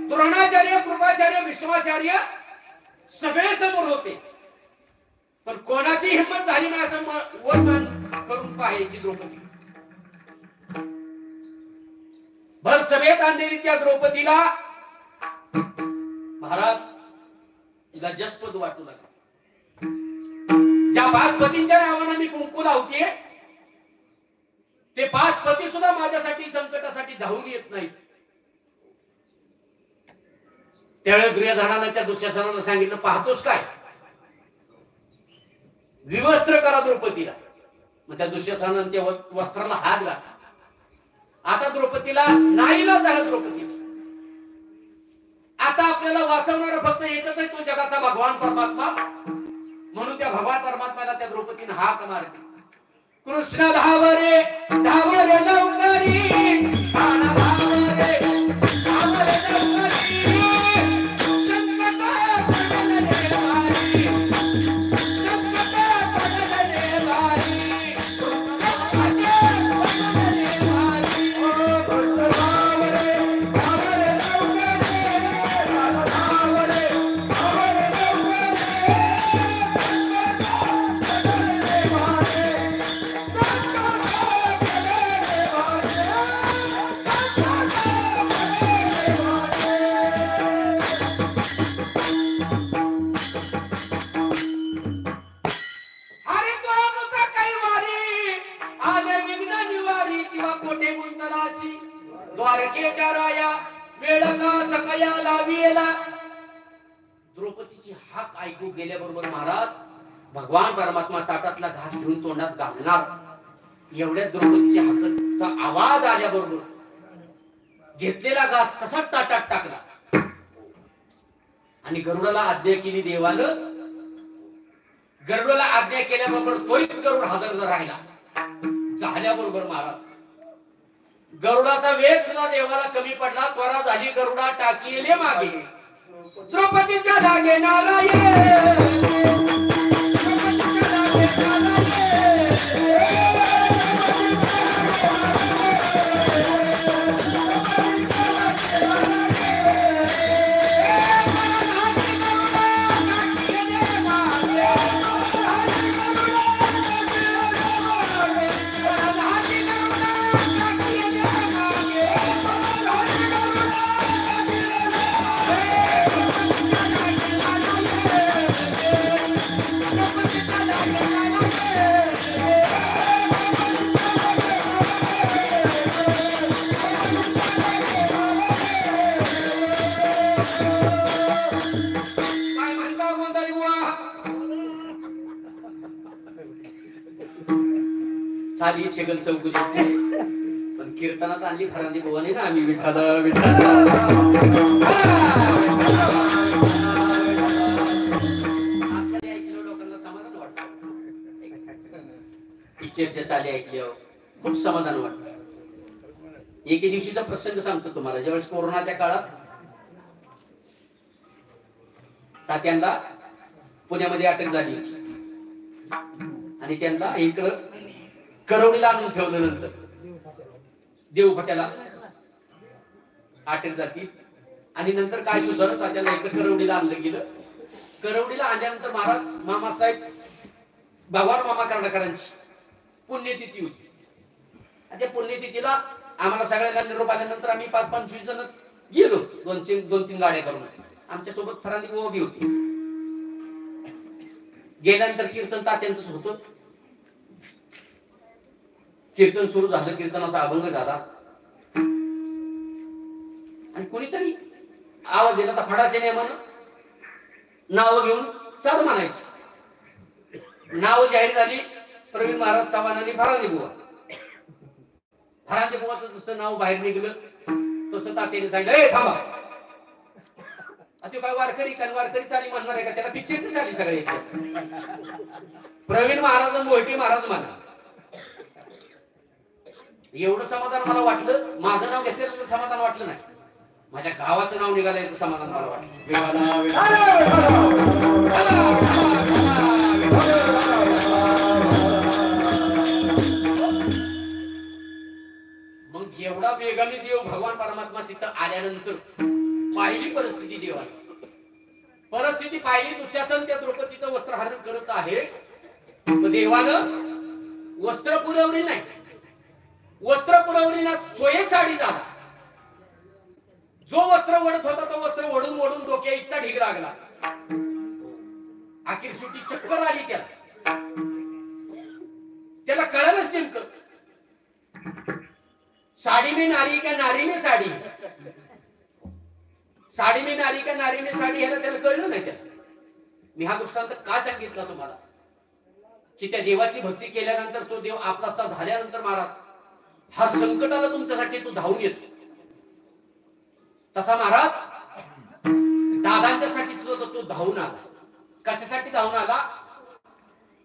द्रोणाचार्य, कृपाचार्य, विश्वाचार्य सगळे समोर होते, पण कोणाची हिंमत झाली नाही असं वर मान करून पाहायची द्रौपदी. भर सभेत आणलेली त्या द्रौपदीला महाराज लज्जास्पद वाटू लागला. ज्या 5 पतींच्या नावाने मी कुंकू लावते, ते 5 पती सुद्धा माझ्यासाठी संकटासाठी धावून येत नाहीत. त्यावेळेस दुर्योधनाने त्या दुःशासनाला सांगितलं, पाहतोस काय, विवस्त्र करा द्रौपदीला. मग त्या दुःशासनाने त्या वस्त्राला हात घातला. आता द्रौपदीला नाईलाज झाला द्रौपदीचा. आता आपल्याला वाचवणारा फक्त एकच आहे, तो जगाचा भगवान परमात्मा. म्हणून त्या भगवान परमात्म्याला त्या द्रौपदीने हाक मारली, कृष्ण धावरे धावरे लवकरी, प्राण धावरे धावरे लवकरी, संकट पडले भारी, संकट पडले भारी, गावी येला. द्रौपदीची हाक ऐकू गेल्याबरोबर महाराज भगवान परमात्मा ताटातला घास घेऊन तोंडात घालणार. एवढ्या द्रौपदीच्या हाकचा आवाज आल्याबरोबर घेतलेला घास तसाच ताटात टाकला आणि गरुडाला आज्ञा केली देवानं. गरुडाला आज्ञा केल्याबरोबर त्वरित गरुड हजर राहिला. झाल्याबरोबर महाराज गरुडाचा वेग सुद्धा देवाला कमी पडला. त्वरा झाली गरुडा टाकीले मागे. द्रौपदीच्या लागे नारायण. द्रौपदीच्या लागे नारायण. चाली छेगल चौकडी पण कीर्तनात आणली फरांदी भवानी ना. आम्ही विठाला विठाला ऐकलं लोकांना समाधान वाटतं. पिक्चरच्या चाली ऐकल्यावर खूप समाधान वाटतं. एके दिवशीचा प्रसंग सांगतो तुम्हाला. ज्यावेळेस कोरोनाच्या काळात तात्यांना पुण्यामध्ये अटक झाली आणि त्यांना इकडं करवडीला आणून ठेवलं. नंतर देवफट्याला अटक झाली आणि नंतर काही दिवसानं तात्याला इकडं करवडीला आणलं गेलं. करवडीला आणल्यानंतर महाराज मामासाहेब भगवान मामा कर्णकरांची पुण्यतिथी होती. त्या पुण्यतिथीला आम्हाला सगळ्यांना निरोप आल्यानंतर आम्ही 5-25 जण गेलो. 2-3 गाड्या करून. आमच्या सोबत फरांदी बुवा बी होती. गेल्यानंतर कीर्तन तात्यांचंच होतं. कीर्तन सुरू झालं. कीर्तनाचा अभंग झाला आणि कोणीतरी आवाज दिला. तर फडाचे नियमानं नाव घेऊन चालू म्हणायचं. नाव जाहीर झाली. प्रवीण महाराज चव्हाण आणि फरांदी बुवा. फरांदी बुवाचं जसं नाव बाहेर निघलं तसं तात्याने सांगितलं, ए थांबा. आता काय वारकरी चाली म्हणणार आहे का? त्याला पिक्चरची चाली सगळे. प्रवीण महाराज मोहिते महाराज म्हणा. एवढं समाधान मला वाटलं. माझं नाव घेतलेलं समाधान वाटलं नाही. माझ्या गावाचं नाव निघालं याचं समाधान मला वाटलं. मग एवढा वेगाने देव भगवान परमात्मा तिथं आल्यानंतर पाहिली परिस्थिती देवाने. परिस्थिती पाहिली. दुःशासन त्या द्रौपदीचं वस्त्रहरण करत आहे. देवानं वस्त्र पुरवली नाही. वस्त्र पुरवली ना सोये साडी झाला. जो वस्त्र वडत होता तो वस्त्र वडून वडून डोक्या इतका ढीग लागला. अखेर शेवटी चक्कर आली त्याला कळलंच नेमकं. साडी में नारी का नारी में साडी. साडी में नारी का नारी में साडी ह्याला त्याला कळलं नाही. त्याला मी हा दृष्टांत का सांगितला तुम्हाला की त्या देवाची भक्ती केल्यानंतर तो देव आपलाचा झाल्यानंतर महाराज हर संकटाला तुमच्यासाठी तो धावून येतो. तसा महाराज दादांच्यासाठी सुद्धा तो धावून आला. कशासाठी धावून आला?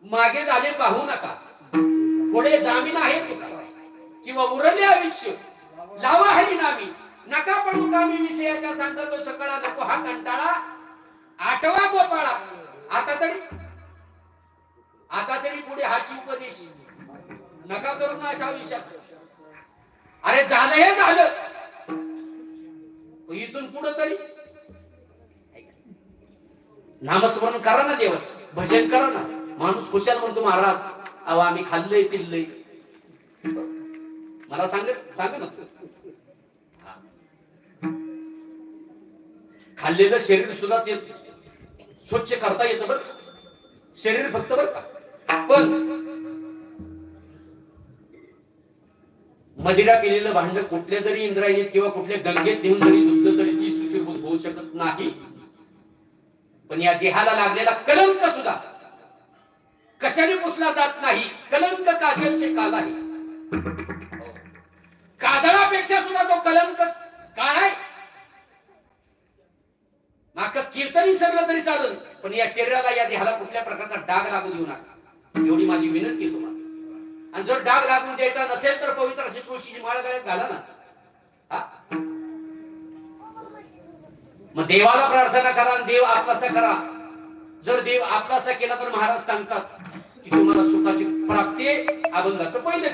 मागे झाले पाहू नका, पुढे जामीन आहे तुका, किंवा उरले आयुष्य लावा हरी नामी, नका पडू कामी विषयाच्या सांगतो सकळा नको हा कंटाळा. आठवा गोपाळा. आता तरी पुढे हाची उपदेश नका करू ना अशा विषयाचं. अरे झालं हे झालं. इथून पुढे तरी नामस्मरण करा ना, देवच भजन करा ना. माणूस खुशाल म्हणतो महाराज अहो आम्ही खाल्लंय पिल्लंय. मला सांग ना, खाल्लेलं शरीर सुद्धा ते स्वच्छ करता येतं बरं. शरीर फक्त बरं का, पण मदिरा पिलेलं भांड कुठल्या जरी इंद्रायणीत किंवा कुठल्या गंगेत नेऊन जरी धुतलं तरी ती सुचिरभूत होत होऊ शकत नाही, पण या देहाला लागलेला कलंक सुद्धा कशाने पुसला जात नाही. कलंक काजलचे काल आहे. काजळापेक्षा सुद्धा तो कलंक काळ आहे. माग कीर्तन विसरलं तरी चालेल, पण या शरीराला या देहाला कुठल्या प्रकारचा डाग लागू देऊ नका, एवढी माझी विनंती आहे तुम्हाला. आणि जर डाग लागून द्यायचा नसेल तर पवित्र अशी तुळशीची माळ गळ्यात घाला ना. मग देवाला प्रार्थना करा आणि देव आपलासा करा. जर देव आपलासा केला तर महाराज सांगतात की तुम्हाला सुखाची प्राप्ती आहे. अभंगाचं पहिलं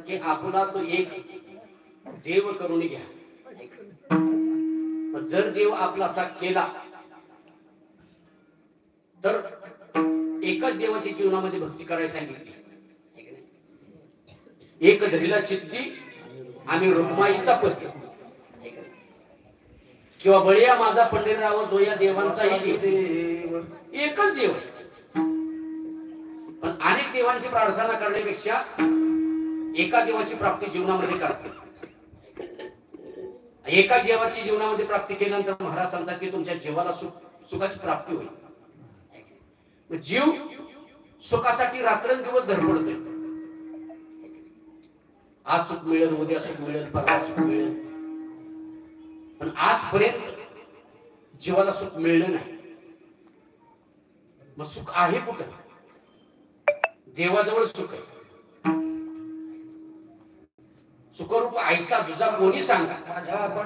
की आपला तो एक देव करून घ्या. जर देव आपला साथ केला तर एकच देवाची जीवनामध्ये भक्ती करायला सांगितली. एक धरीला चित्ती आम्ही रुक्माईचा पती किंवा बळीया माझा पंढरीराव जो या देवांचाही देव. एकच देव आहे, पण अनेक देवांची प्रार्थना करण्यापेक्षा एका देवाची प्राप्ती जीवनामध्ये करते. एका देवाची जीवनामध्ये प्राप्ती केल्यानंतर महाराज सांगतात की तुमच्या जीवाला सुखाची प्राप्ती होईल. जीव सुखासाठी रात्रंदिवस धडपडतोय. आज सुख मिळेल, उद्या सुख मिळेल, परवा सुख मिळेल, पण आजपर्यंत जीवाला सुख मिळलं नाही. मग सुख आहे कुठं? देवाजवळ सुख आहे. सुखरूप आयसा तुझा कोणी सांगा,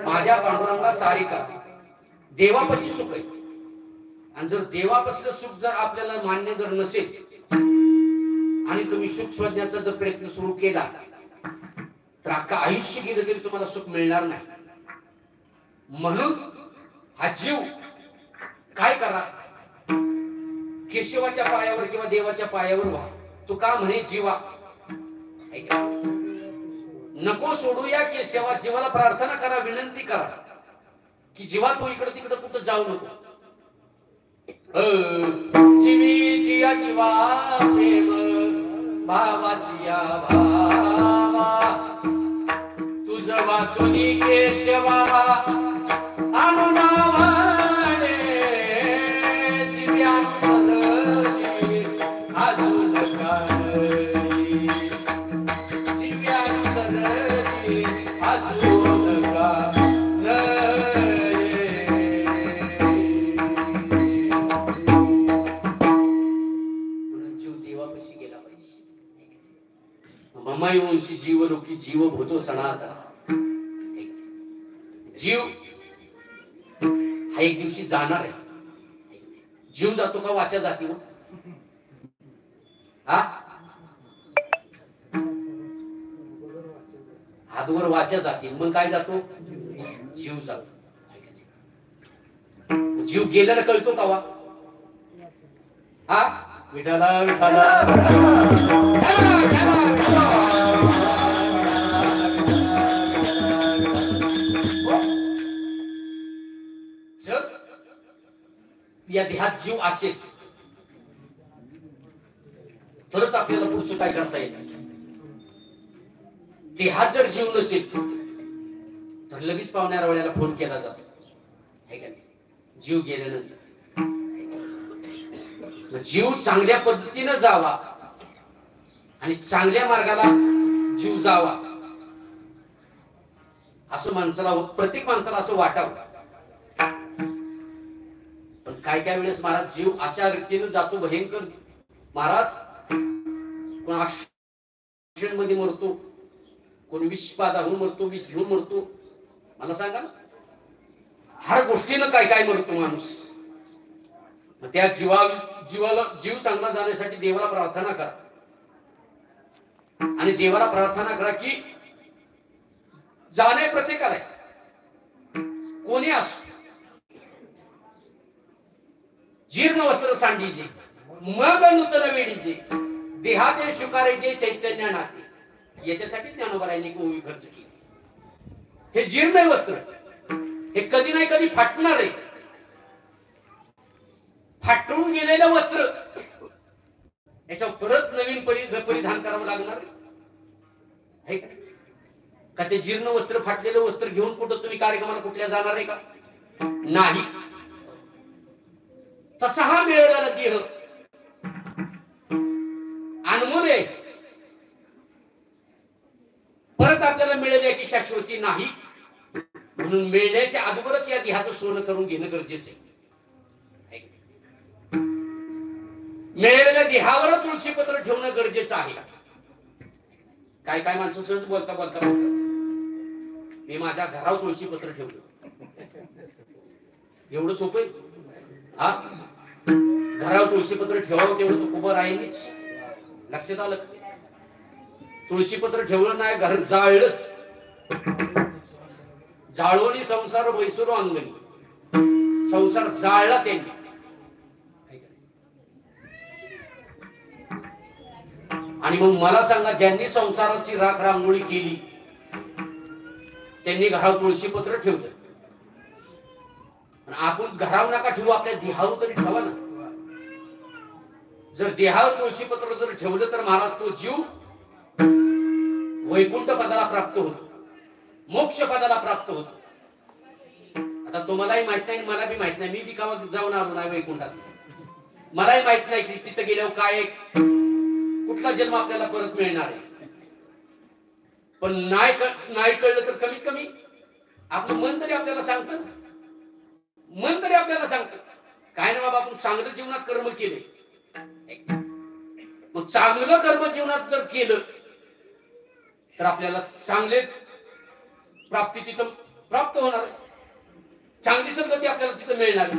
माझ्या पांडुरंगा सारिका. देवापाशी सुख आहे. आणि जर देवापासलं सुख जर आपल्याला मान्य जर नसेल आणि तुम्ही सुख शोधण्याचा जर प्रयत्न सुरू केला तर अख्खा आयुष्य गेलं तरी तुम्हाला सुख मिळणार नाही. म्हणून हा जीव काय करा, केशवाच्या पायावर किंवा देवाच्या पायावर व्हा. तू का म्हणे जीवा नको सोडूया केशवा, जीवाला प्रार्थना करा, विनंती करा. की जीवा तू इकडं तिकडं कुठं जाऊ नको. जीवीची या जीवा प्रेम भावाची या भावा तुझ वाचून केशवा अनुनावाडे जिव्यानुसरली अजून काही जिव्यानुसरली अजून काही ममाईवंशी जीवलोकी जीव भूतो सनातन. जीव हा एक दिवशी जाणार आहे. जीव जातो का वाचा जातीवर? हा हातवर वाचा जाती मग काय जातो? जीव जातो. जीव गेलेला कळतो का वा? हा विठाला विठाला जर या देहात जीव असेल तरच आपल्याला पुढचं काय करता येईल. देहात जर जीव नसेल तर लगेच पाहुण्याच्या वेळेला फोन केला जातो है का नाही? जीव गेल्यानंतर जीव चांगल्या पद्धतीने जावा आणि चांगल्या मार्गाला जीव जावा असं माणसाला प्रत्येक माणसाला असं वाटावं. पण काय काय वेळेस महाराज जीव अशा रीतीने जातो भयंकर. महाराज कोण ऍक्सिडेंट मध्ये मरतो, कोण विषपादाहून मरतो, विष घेऊन मरतो. मला सांगा ना हर गोष्टीनं काय काय मरतो माणूस. त्या जीवाला जीव चांगला जाण्यासाठी देवाला प्रार्थना करा आणि देवाला प्रार्थना करा की जाणे प्रत्येकाला कोणी असो जीर्ण वस्त्र सांडीचे मग नूतन वेडीचे देहाते शुकारायचे चैतन्य नाते. याच्यासाठी ज्ञानोबारायांनी गोवी खर्च केली. हे जीर्ण वस्त्र हे कधी नाही कधी फाटणार आहे. फाटून गेलेलं वस्त्र याच्यावर परत नवीन परिधान करावं लागणार आहे का? ते जीर्ण वस्त्र फाटलेलं वस्त्र घेऊन कुठं तुम्ही कार्यक्रमाला कुठल्या जाणार आहे का? नाही. तसा हा मिळालेला देह अनमोल आहे. परत आपल्याला मिळेल याची शाश्वती नाही. म्हणून मिळण्याच्या अगोदरच या देहाचं सोनं करून घेणं गरजेचं आहे. मिळालेल्या देहावर तुळशी पत्र ठेवणं गरजेचं आहे. काय काय माणसं सहज बोलता बोलता मी माझ्या घरावर तुळशी पत्र ठेवलं. एवढं सोपं आहे? हा घरावर तुळशी पत्र ठेवावं तेवढं तो उभं राहिलीच. लक्षात आलं? तुळशी पत्र ठेवलं नाही घर जाळलंच. जाळवणी संसार बैसुरो अंगणी. संसार जाळला त्यांनी. आणि मग मला सांगा ज्यांनी संसाराची राख रांगोळी केली त्यांनी घरावर तुळशी पत्र ठेवलं. आपण घरावर नका ठेवू आपल्या देहावर तरी ठेवा ना. जर देहावर तुळशी पत्र जर ठेवलं तर महाराज तो जीव वैकुंठ पदाला प्राप्त होतो, मोक्ष पदाला प्राप्त होतो. आता तुम्हालाही माहित नाही मला बी माहित नाही. मी बी कावा जाऊन आलो नाही वैकुंठात. मलाही माहित नाही की तिथं गेल्यावर काय कुठला जन्म आपल्याला परत मिळणार आहे. पण नाही कळलं तर कमीत कमी आपलं मन तरी आपल्याला सांगतं. मन तरी आपल्याला सांगतं काय ना बाबा आपण चांगलं जीवनात कर्म केले. मग चांगलं कर्म जीवनात जर केलं तर आपल्याला चांगले प्राप्ती तिथं प्राप्त होणार. चांगली संगती आपल्याला तिथं मिळणार.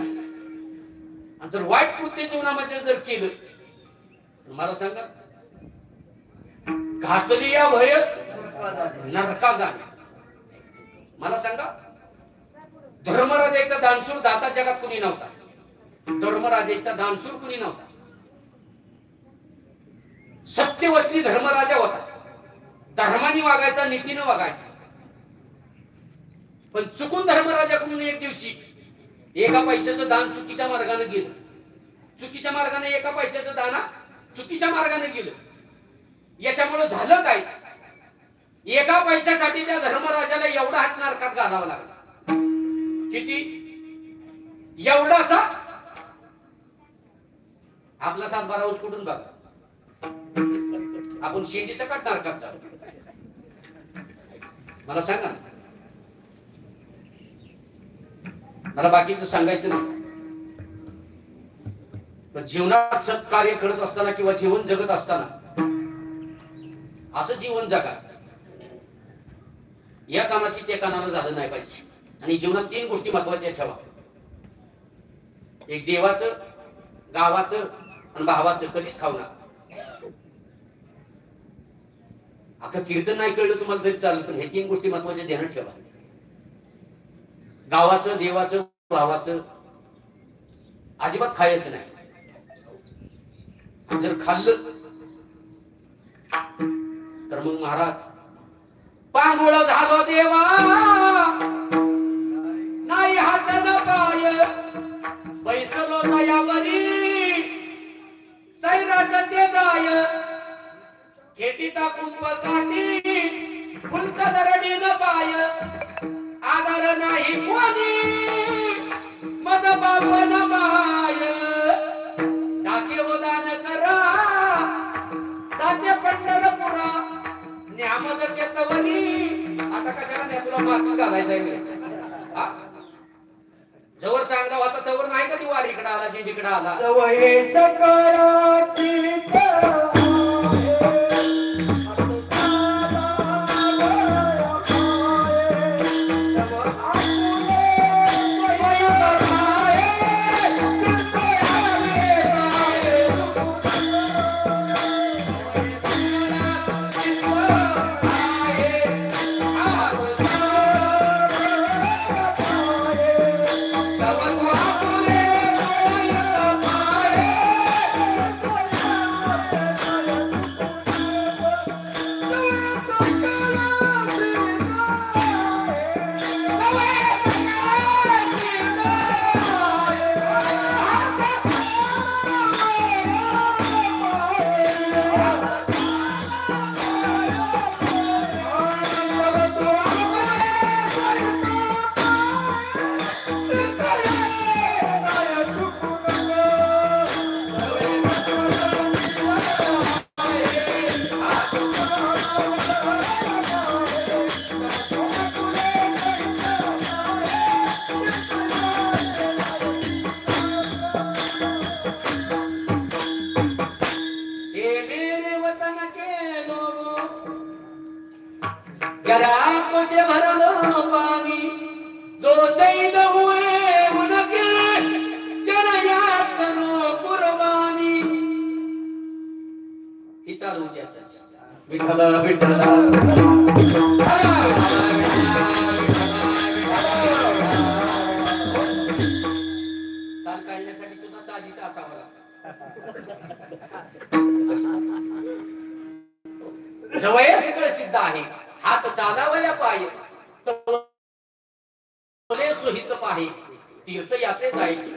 आणि जर वाईट कृत्य जीवनामध्ये जर केलं तर मला सांगा घातली या भय नरका जाणे. मला सांगा धर्मराजा एकदा दानशूर दाता जगात कुणी नव्हता. धर्मराजा एकदा दानशूर कुणी नव्हता. सत्यवसनी धर्मराजा होता. धर्माने वागायचा, नीतीने वागायचा. पण चुकून धर्मराजाकडून एक दिवशी एका पैशाचं दान चुकीच्या मार्गाने गेलं. चुकीच्या मार्गाने एका पैशाचं दान चुकीच्या मार्गाने गेलं. याच्यामुळे झालं काय, एका पैशासाठी त्या धर्मराजाला एवढा हात नरकात घालावा लागला. किती? एवढाचा आपला 7-12 रोज कुठून बघा, आपण शेंडी सकट नरकात जाऊ. मला सांगा ना, मला बाकीचं सांगायचं नाही. पण जीवनात सत्कार्य करत असताना किंवा जीवन जगत असताना असं जीवन जगा, या कामाची त्या कानाला झालं नाही पाहिजे. आणि जीवनात 3 गोष्टी महत्वाच्या ठेवा. एक देवाचं, गावाचं आणि भावाचं कधीच खाऊ नका. आता कीर्तन नाही कळलं तुम्हाला तरी चालेल, पण हे 3 गोष्टी महत्वाच्या ध्यानात ठेवा. गावाचं, देवाचं, भावाचं अजिबात खायचं नाही. जर खाल्लं तर मग महाराज पांगुळ झालो देवा, नाही हात न पाय, बैसलो दयावरी सैराट ते जाय, खेटीता कुंभ काठी फुलक दरडी न पाय, आधार नाही कोणी मद बाप न माय, टाके दान करा जाते पंढरपुरा, न्यामद केतवनी. आता कशाला नाही तुला मातू घालायचा आहे. जवळ चांगला होता तवर नाही का ती वारी इकडे आला जिकडे आला. जवळ सकळा सीता विठ्ठल विठ्ठल चाल काढण्यासाठी सुद्धा चालीचा असावा लागतो. जवळ सगळं सिद्ध आहे. हात चालावया पाय सुहित पाहे, तीर्थयात्रे जायचे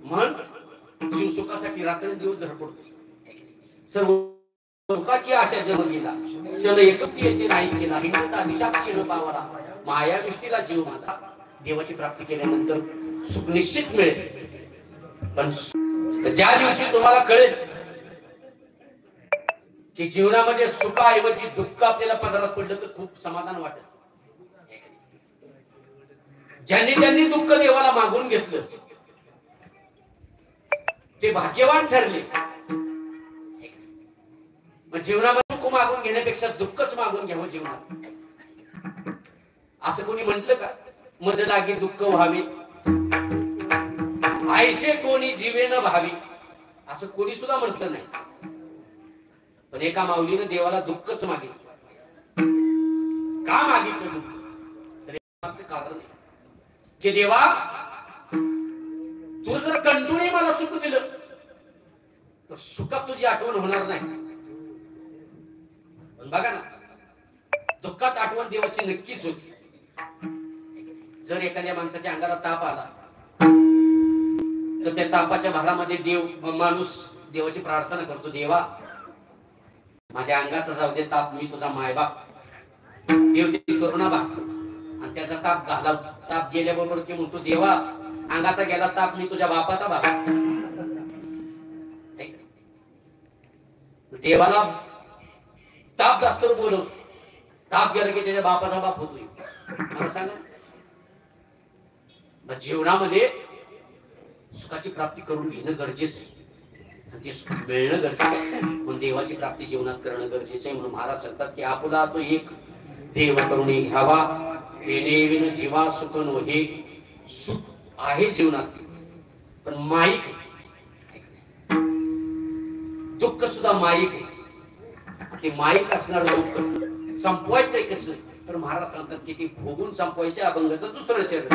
म्हण जीव सुखासाठी रात्र दिवस धडपडतो. सर्व सुखाची आशा जन्म गेला, चल एकटी येते नाही केला, हिंडता निशाक्षी न पावला, माया विष्टीला जीव माझा. देवाची प्राप्ती केल्यानंतर सुख निश्चित मिळेल. पण ज्या दिवशी तुम्हाला कळेल की जीवनामध्ये सुखाऐवजी दुःख आपल्याला पदरात पडलं तर खूप समाधान वाटेल. ज्यांनी ज्यांनी दुःख देवाला मागून घेतलं ते भाग्यवान ठरले. जीवनामध्ये सुख मागून घेण्यापेक्षा दुःखच मागून घ्यावं जीवनात, असं कोणी म्हटलं का? मज लागी दुःख व्हावे आयसे कोणी जीवे न भावे, असं कोणी सुद्धा म्हटलं नाही. पण एका माऊलीनं देवाला दुःखच मागितलं. का मागितलं दुःख? तर कारण आहे की देवा तू जर कंटिन्यू मला सुख दिलं तर सुखात तुझी आठवण होणार नाही. पण बघा ना, दुःखात आठवण देवाची नक्कीच होती. जर एखाद्या माणसाच्या अंगाला ताप आला तर त्या तापाच्या भारामध्ये माणूस देवाची प्रार्थना करतो, देवा माझ्या अंगाचा जाऊ दे ताप, मी तुझा मायबाप, देव ती करुणा बघतो आणि त्याचा ताप ताप गेल्याबरोबर ते म्हणतो, देवा अंगाचा गेला ताप, मी तुझ्या बापाचा बाप. देवाला ताप जास्त बोलवतो, ताप गेला की त्याच्या बापाचा बाप होतोय. मला सांगा, जीवनामध्ये सुखाची प्राप्ती करून घेणं गरजेचं आहे आणि ते सुख मिळणं गरजेचं आहे, पण देवाची प्राप्ती जीवनात करणं गरजेचं आहे. म्हणून महाराज सांगतात की आपुला तो एक देव करून घ्यावा, विन जीवा सुख नो. हे सुख आहे जीवनात पण माईक, दुःख सुद्धा माईक आहे. ते माईक असणारं दुःख संपवायचंय कसं, तर महाराज सांगतात की ते भोगून संपवायचे. अभंगाचं दुसरं चरण,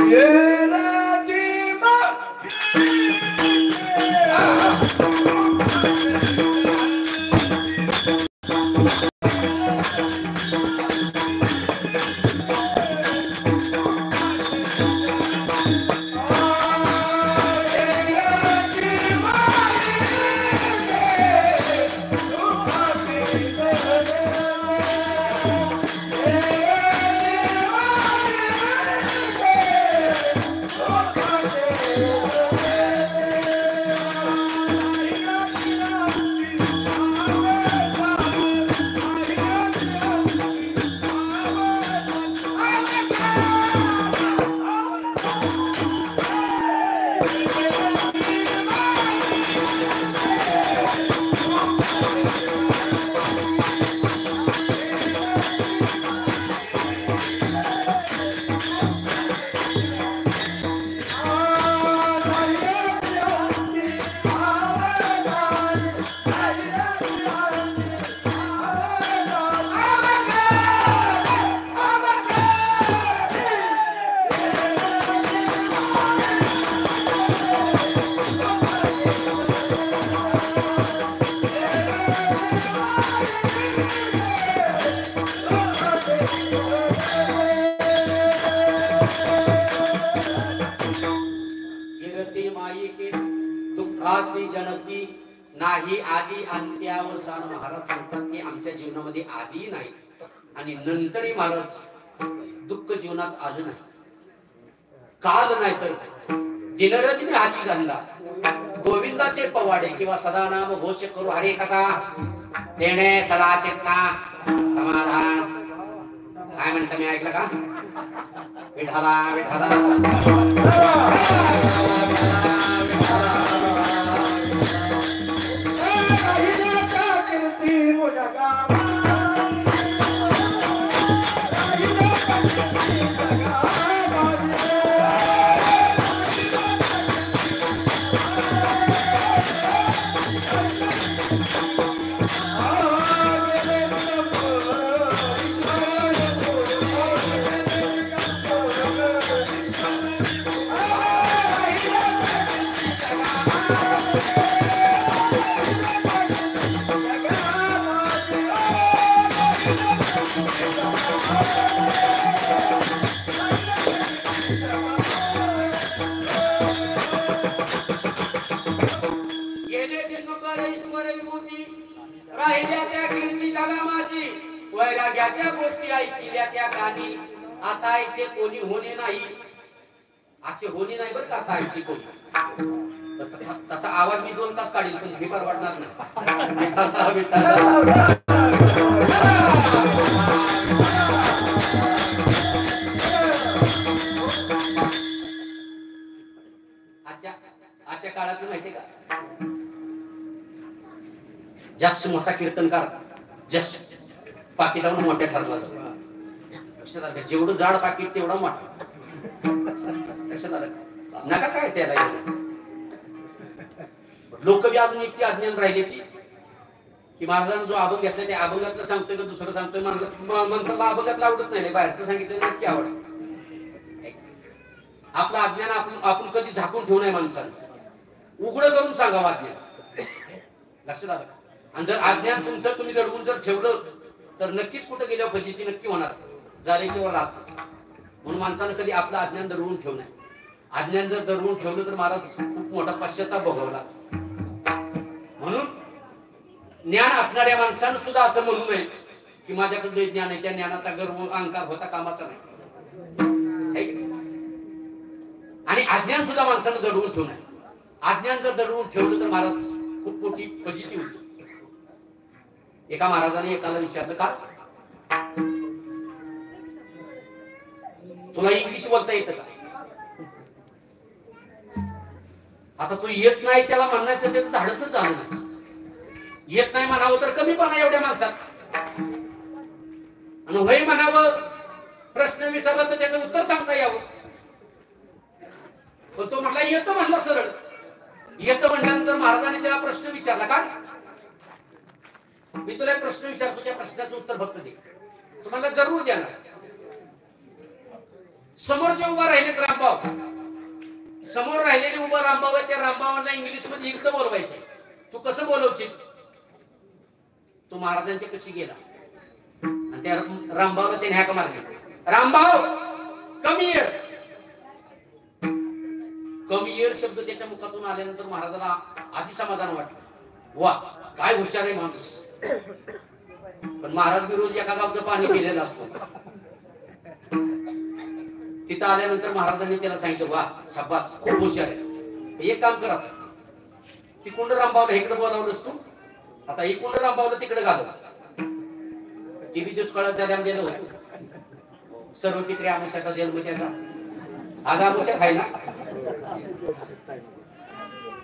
दुःखाची जनती नाही आधी अंत्यावसान. महाराज सांगतात की आमच्या जीवनामध्ये आधी नाही आणि नंतरही महाराज दुःख जीवनात आलं नाही. काल नाही तर दिनरजनी हाची गंधा, गोविंदाचे पवाडे किंवा सदा नाम घोष करू हरे कथा देणे सदा चेतना समाधान. काय म्हणता मी ऐकलं का? विठाला विठाला राहिल्या त्या कीर्ती झाला माझी, वैराग्याच्या गोष्टी ऐकल्या त्या गाणी. आता ऐसे कोणी होणे नाही, असे होणे नाही बरं का आता ऐसे कोणी. तसा आवाज मी 2 तास काढील पण हे परवडणार नाही. आजच्या काळात माहितीये का, जास्त मोठा कीर्तनकार जास्त पाकिटावर मोठ्या ठरला जातो. जेवढं जाड पाकिट तेवढा मोठा. लक्षात आलं नका काय त्याला. लोक बी अजून इतकी अज्ञान राहिले की महाराजांना जो अभंग घेतला त्या अभंगातलं सांगतोय का दुसरं सांगतोय. माणसाला अभंगातलं आवडत नाही, बाहेरचं सांगितलं नक्की आवडत. आपलं अज्ञान आपण कधी झाकून ठेवू नये. माणसाला उघड करून सांगावं अज्ञान. लक्षात आलं. आणि जर अज्ञान तुमचं तुम्ही दडवून जर ठेवलं तर नक्कीच कुठं गेल्यावर फजिती नक्की होणार, झाल्याशिवाय राहत. म्हणून माणसानं कधी आपलं अज्ञान दडवून ठेवू नये. अज्ञान जर दडवून ठेवलं तर महाराज खूप मोठा पश्चाताप भोगावला. म्हणून ज्ञान असणाऱ्या माणसानं सुद्धा असं म्हणू नये की माझ्याकडे ज्ञान आहे, त्या ज्ञानाचा गर्व अहंकार होता कामाचा नाही. आणि अज्ञान सुद्धा माणसानं दडवून ठेवू नये. अज्ञान जर दडवून ठेवलं तर महाराज खूप मोठी फजिती होती. एका महाराजाने एकाला विचारलं, का तुला इंग्लिश बोलता येतं का? आता तो येत नाही त्याला म्हणण्याचं त्याचं धाडसच झालं नाही. येत नाही म्हणावं तर कमीपणा एवढ्या माणसात, आणि होय म्हणावं प्रश्न विचारला तर त्याचं उत्तर सांगता यावं. पण तो म्हटला येतं, म्हणला सरळ येतं. म्हटल्यानंतर महाराजांनी त्याला प्रश्न विचारला, का मी तुला एक प्रश्न विचारतो, त्या प्रश्नाचं उत्तर फक्त दे. तुम्हाला जरूर देणार. समोर जे उभा राहिलेत रामभाऊ, समोर राहिलेले उभा रामभाऊ आहे, त्या रामभावांना इंग्लिश मध्ये इकडे बोलवायचं. तू कसं बोलवशील? तो महाराजांच्या कशी गेला आणि त्या रामभाऊला त्याने हाक मारली, रामभाऊ कमी ये. कमी येर शब्द त्याच्या मुखातून आल्यानंतर महाराजाला आधी समाधान वाटलं. वा काय हुशार आहे माणूस. पण महाराज बी रोज एका गावचं पाणी पिलेलं असतो. तिथं आल्यानंतर महाराजांनी त्याला सांगितलं, वा शाबास खूप हुशार आहे. एक काम करा, तिकुंड रामभाऊला इकडे बोलावलंस तू, आता इकुंड रामभाऊला तिकडे घालव. ती बी दुष्काळात जन्म गेलं होतं. सर्व पित्री आमुष्याचा जन्म त्याचा. आज आमुष्यात आहे ना.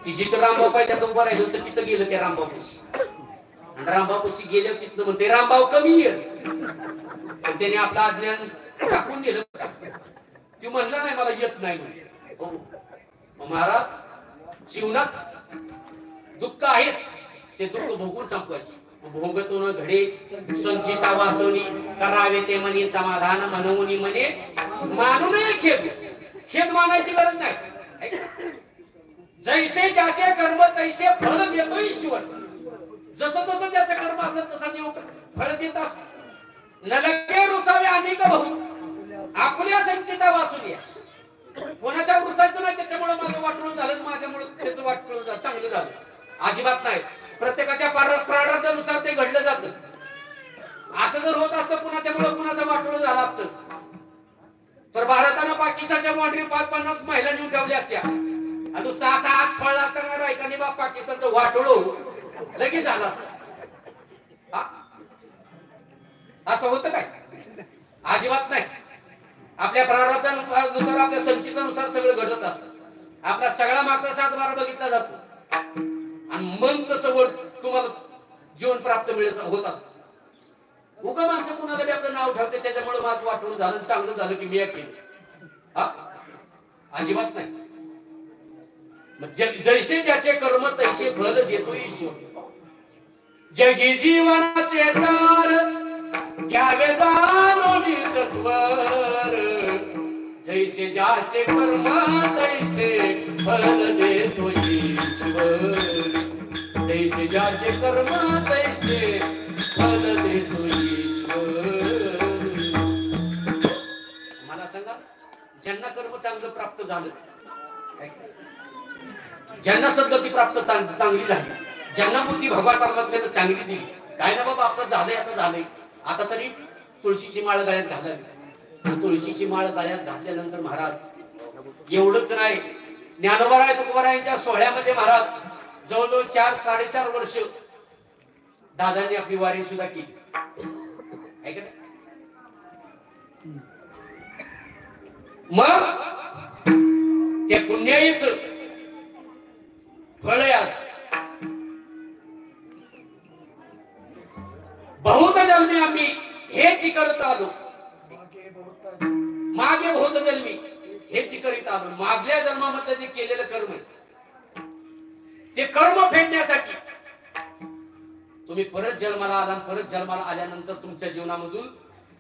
की जिथं रामभाऊ पाहिजे त्यात उभं राहिलं होतं तिथं गेलं त्या रामभाऊपाशी. आणि रामभाऊपाशी गेल्यावर तिथं म्हणते, रामभाऊ कमी ये. पण त्याने आपलं अज्ञान टाकून दिलं. ती म्हणलं नाही मला येत नाही म्हणून. महाराज जीवनात दुःख आहेच, ते दुःख भोगून संपवायचे. भोगतून घडे संचिता वाचवणी, करावे ते म्हणे समाधान म्हणून म्हणे मानू नये खेद. खेद मानायची गरज नाही. जैसे ज्याचे कर्म तैसे फळ देतो ईश्वर. जसं जसं त्याचं कर्म असेल तसं देव फळ देत असतो. न लगे रुसावे अनेक बहुत, आपल्या संचिता वाचून या. कोणाच्या रुसायचं नाही, त्याच्यामुळे माझं वाटोळ झालं, माझ्यामुळे त्याचं वाटोळ चांगलं झालं, अजिबात नाही. प्रत्येकाच्या प्रारब्धानुसार ते घडलं जातं. असं जर होत असतं कुणाच्यामुळे कुणाचं वाटोळ झालं असतं तर भारतानं पाकिस्तानच्या बाउंड्री 5-50 महिला नेऊन ठेवल्या असत्या. आणि नुसतं असा हात फळला असताना बायकांनी बा पाकिस्तानचं वाटोळ लगेच झालं असतं. असं होतं काय? अजिबात नाही. आपल्या प्रारब्धानुसार आपल्या संचितानुसार सगळं घडत असतं. आपला सगळा मागचा 7-12 बघितला जातो आणि मन तसं वर तुम्हाला जीवन प्राप्त मिळत होत असतं. उगा माणसं कुणाला बी आपलं नाव ठेवते, त्याच्यामुळे माझं वाटून झालं चांगलं झालं की मी केलं. अजिबात नाही. जैसे ज्याचे कर्म तैसे फल देतो ईश्वर. जगी जीवनाचे सार घ्यावे जाणून सत्वर. जैसे ज्याचे कर्म तैसे फल देतो ईश्वर. जैसे ज्याचे कर्म तैसे फल देतो ईश्वर. मला सांगा, ज्यांना कर्म चांगलं प्राप्त झालं, ज्यांना सद्गती प्राप्त चांगली झाली, ज्यांना बुद्धी भगवान परमात्म्याने चांगली दिली, काय ना बाबा आपलं झालंय, आता झालंय, आता तरी तुळशीची माळ गळ्यात घालावी. तुळशीची माळ गळ्यात घातल्यानंतर महाराज एवढंच नाही, ज्ञानोबा तुकोबारायांच्या सोहळ्यामध्ये महाराज जवळजवळ 4-4.5 वर्ष दादांनी आपली वारी सुद्धा केली. मग त्या पुण्याईच फळ आज बहुत जन्मी आम्ही हेच करत आलो. मागे बहुत जन्मी हेच करीत आलो. मागल्या जन्मामध्ये जे केलेलं कर्म ते कर्म फेडण्यासाठी तुम्ही परत जन्माला आला. परत जन्माला आल्यानंतर तुमच्या जीवनामधून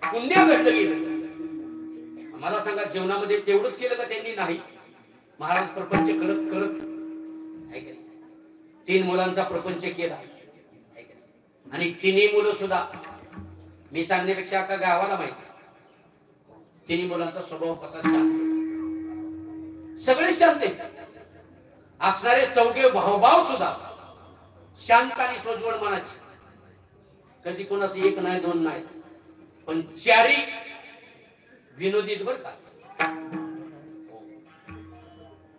पुण्य घडलं गेलं. मला सांगा, जीवनामध्ये तेवढंच केलं का त्यांनी? नाही. महाराज प्रपंच करत करत 3 मुलांचा प्रपंच केला आणि 3ही मुलं सुद्धा मी सांगण्यापेक्षा अख्खा गावाला माहिती. तिन्ही मुलांचा स्वभाव कसा शांत, सगळे शांत आहेत. असणारे चौघे भावभाव सुद्धा शांत आणि सोज्वळ मनाचे. कधी कोणाचं एक नाही दोन नाही, पण चारी विनोदीत बर का.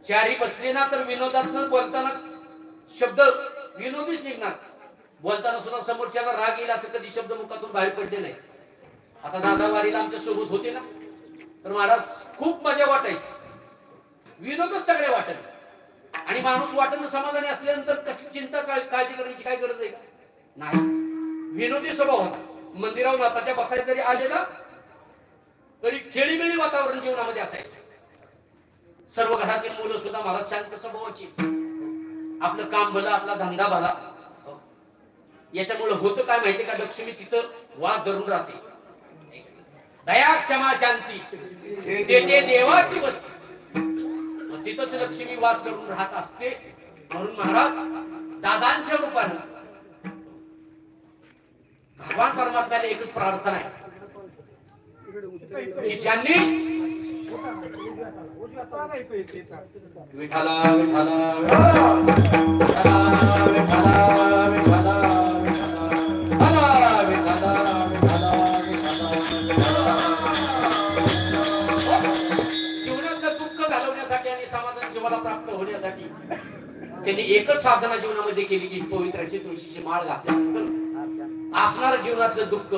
चारी बसले ना तर विनोदात बोलताना शब्द विनोदीच निघणार. बोलताना सुद्धा समोरच्याला राग येईल असं कधी शब्द मुखातून बाहेर पडले नाही. आता दादा वारीला आमच्या सोबत होते ना, तर महाराज खूप मजा वाटायची. विनोदच सगळे वाटत. आणि माणूस वाटणं समाधानी असल्यानंतर कसली चिंता काळजी करण्याची काय गरज आहे का? नाही. विनोदी स्वभाव होता. मंदिरावर नाताच्या बसायला जरी आले ना तरी खेळीमेळी वातावरण जीवनामध्ये असायचं. सर्व घरातील मुलं सुद्धा महाराज शांत स्वभावाची. आपलं काम भलं, आपला धंदा भला. याच्यामुळे होतं काय माहितीये का, लक्ष्मी तिथं वास धरून राहते. दया क्षमा शांती ते देवाची वस्ती. तिथंच लक्ष्मी वास करून राहत असते. म्हणून महाराज दादांच्या रूपानं भगवान परमात्म्याला एकच प्रार्थना आहे की ज्यांनी विठाला विठाला प्राप्त होण्यासाठी त्यांनी एकच साधना जीवनामध्ये केली की पवित्र अशी तुळशीची माळ घातल्यानंतर असणार जीवनातलं दुःख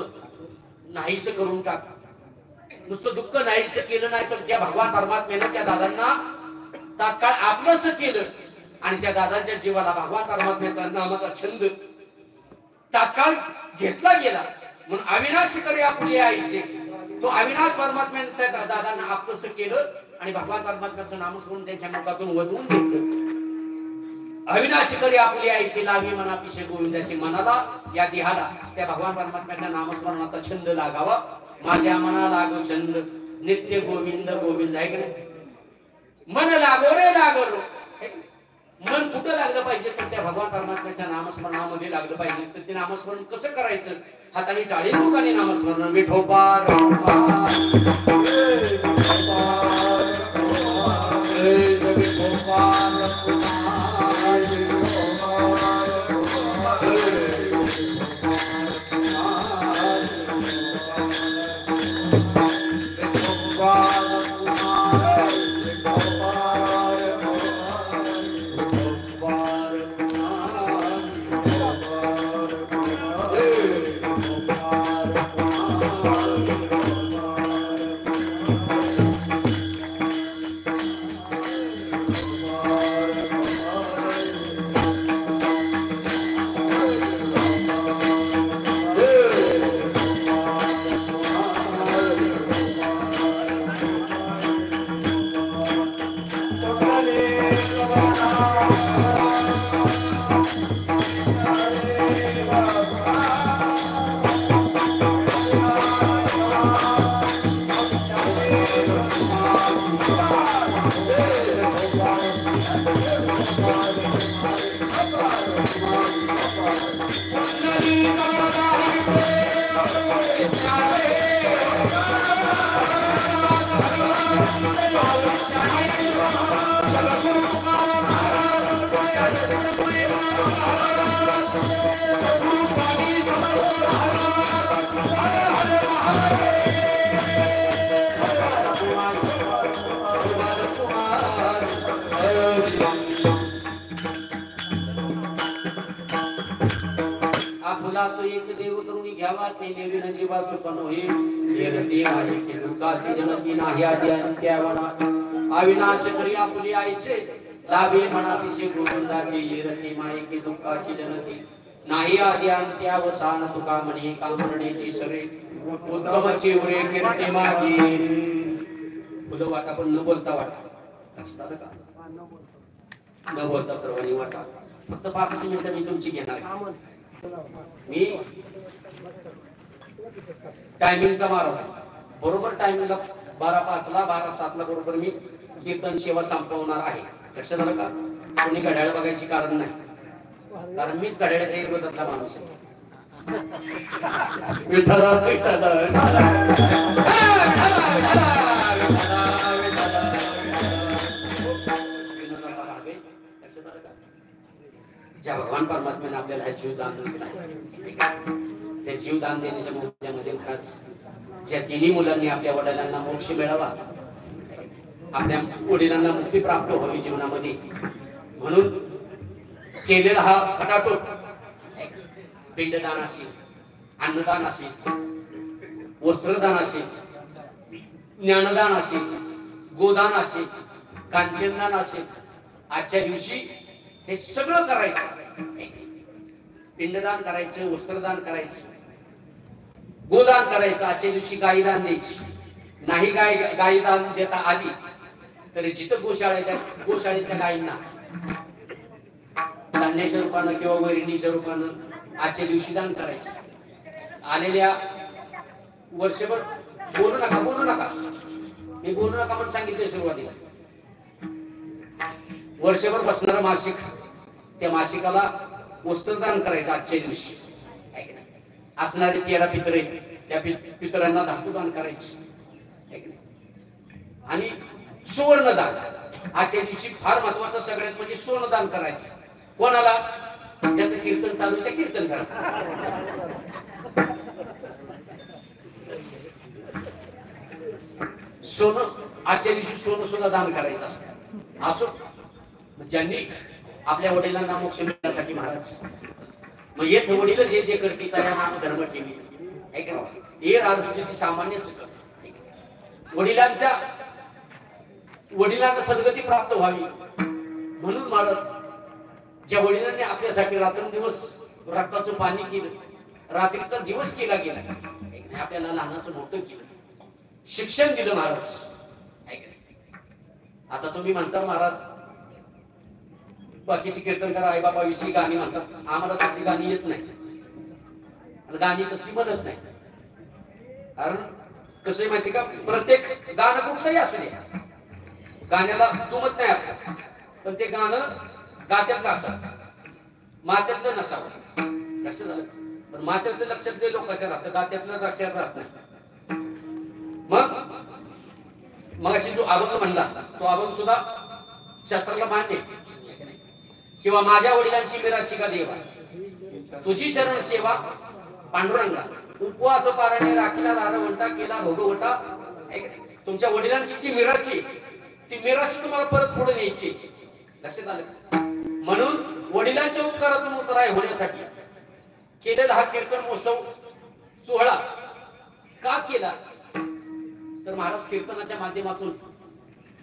नाहीस करून टाक. नुसतं दुःख नाहीस केलं नाही तर त्या भगवान परमात्म्याने त्या दादांना तात्काळ आपलंच केलं आणि त्या दादांच्या जीवाला भगवान परमात्म्याचा नामाचा छंद तात्काळ घेतला गेला. म्हणून अविनाशी करे आपले आईसे, तो अविनाश परमात्म्याने त्या दादांना आपलंच केलं आणि भगवान परमात्म्याचं नामस्मरण त्यांच्या मुखातून वधवून घेतलं. अविनाशी करी आपली आईशी लावी मना पिशे गोविंदाची. मनाला या देहाला त्या भगवान परमात्म्याच्या नामस्मरणाचा छंद लागावा. माझ्या मना लागो छंद नित्य गोविंद गोविंद आहे की नाही. मन लागो रे लागो. मन कुठं लागलं पाहिजे तर त्या भगवान परमात्म्याच्या नामस्मरणामध्ये लागलं पाहिजे. तर ते नामस्मरण कसं करायचं, हाताने टाळी दुखाने नामस्मरण. विठोबा तो एक देव करून घ्यावा ते देवीन जीवा सुखन होईल. एक देव आहे की दुःखाची जनती नाही आदी अंत्यावना. अविनाश करी आपली आईसे लाभे मनातिशे गोविंदाची. येरती माये की दुःखाची जनती नाही आदी अंत्यावसान. तुका म्हणे कामरणेची सरे उद्गमची उरे कीर्ती मागी. फुलं वाटा पण न बोलता वाटा. लक्षात का, न बोलता सर्वांनी वाटा. फक्त 5 मिनिटं मी तुमची घेणार आहे. मी टायमिंगचा महाराज बरोबर टायमिंगला 12:05 ला 12:07 ला बरोबर मी कीर्तन सेवा संपवणार आहे. लक्षात आलं का. कोणी घड्याळ बघायची कारण नाही, कारण मीच घड्याळाच्या विरोधातला माणूस आहे. विठ्ठला विठ्ठला ज्या भगवान परमात्म्याने आपल्याला हा जीवदान दिला त्या जीवदान देण्याच्या मुद्द्यामध्ये खरंच ज्या तिन्ही मुलांनी आपल्या वडिलांना मोक्ष मिळावा, आपल्या वडिलांना मुक्ती प्राप्त व्हावी जीवनामध्ये, म्हणून केलेला हा खटाटोप पिंडदान असेल, अन्नदान असेल, वस्त्रदान असेल, ज्ञानदान असेल, गोदान असेल, कांचनदान असेल, आजच्या दिवशी हे सगळं करायचं. पिंडदान करायचं, वस्त्रदान करायचं, गोदान करायचं, आजच्या दिवशी गायीदान द्यायची. नाही गायीदान देता आली तरी जिथं गोशाळेतल्या गायींना धान्याच्या रूपानं किंवा वैरणीच्या रूपानं आजच्या दिवशी दान करायचं. आलेल्या वर्षभर बोलू नका मी बोलू नका म्हणून सांगितले सुरुवातीला. वर्षभर बसणारं मासिक, त्या मासिकाला वस्त्रदान करायचं आजच्या दिवशी. असणारे 13 पितर आहेत, त्या पितरांना धातुदान करायचे. आणि सुवर्णदान आजच्या दिवशी फार महत्वाचं सगळ्यात म्हणजे सोनदान करायचं. कोणाला? ज्याचं कीर्तन चालू आहे त्या कीर्तन करा. सोनं आजच्या दिवशी सोनं सुद्धा दान करायचं असतं. असो ज्यांनी आपल्या वडिलांना मोक्ष मिळण्यासाठी महाराज मग येत वडील जे जे करते त्या नाम धर्म ठेवी हे राजूची सामान्य वडिलांना सद्गती प्राप्त व्हावी म्हणून महाराज ज्या वडिलांनी आपल्यासाठी रात्रंदिवस रक्ताचं पाणी केलं, रात्रीचा दिवस केला गेला, आपल्याला लहानाचं मोठं केलं, शिक्षण दिलं महाराज. आता तुम्ही म्हणता महाराज बाकीची कीर्तन करा, आई बाबा विषयी गाणी म्हणतात, आम्हाला तसली गाणी येत नाही आणि गाणी तसली बनत नाही. कारण कसं माहिती का, प्रत्येक गाणं कुठलंही असू दे गाण्याला दुमत नाही आपलं, पण ते गाणं गात्यातलं असावं, मात्यातलं नसावं. लक्षात झालं? पण मात्यातलं लक्षात लोकांच्या राहतं, गात्यातलं लक्षात राहत नाही. मग अशी जो अभंग म्हणला तो अभंग सुद्धा शास्त्राला मान्य. किंवा माझ्या वडिलांची मिराशी का देवा, तुझी चरण सेवा पांडुरंगा, उपवास पाराने राखीला दारवंटा केला भोगवटा. तुमच्या वडिलांची जी मिराशी ती मिराशी तुम्हाला परत पुढे न्यायची. लक्षात आलं? म्हणून वडिलांच्या उपकारातून उतराय होण्यासाठी केलेला हा कीर्तन महोत्सव सोहळा का केला तर महाराज कीर्तनाच्या माध्यमातून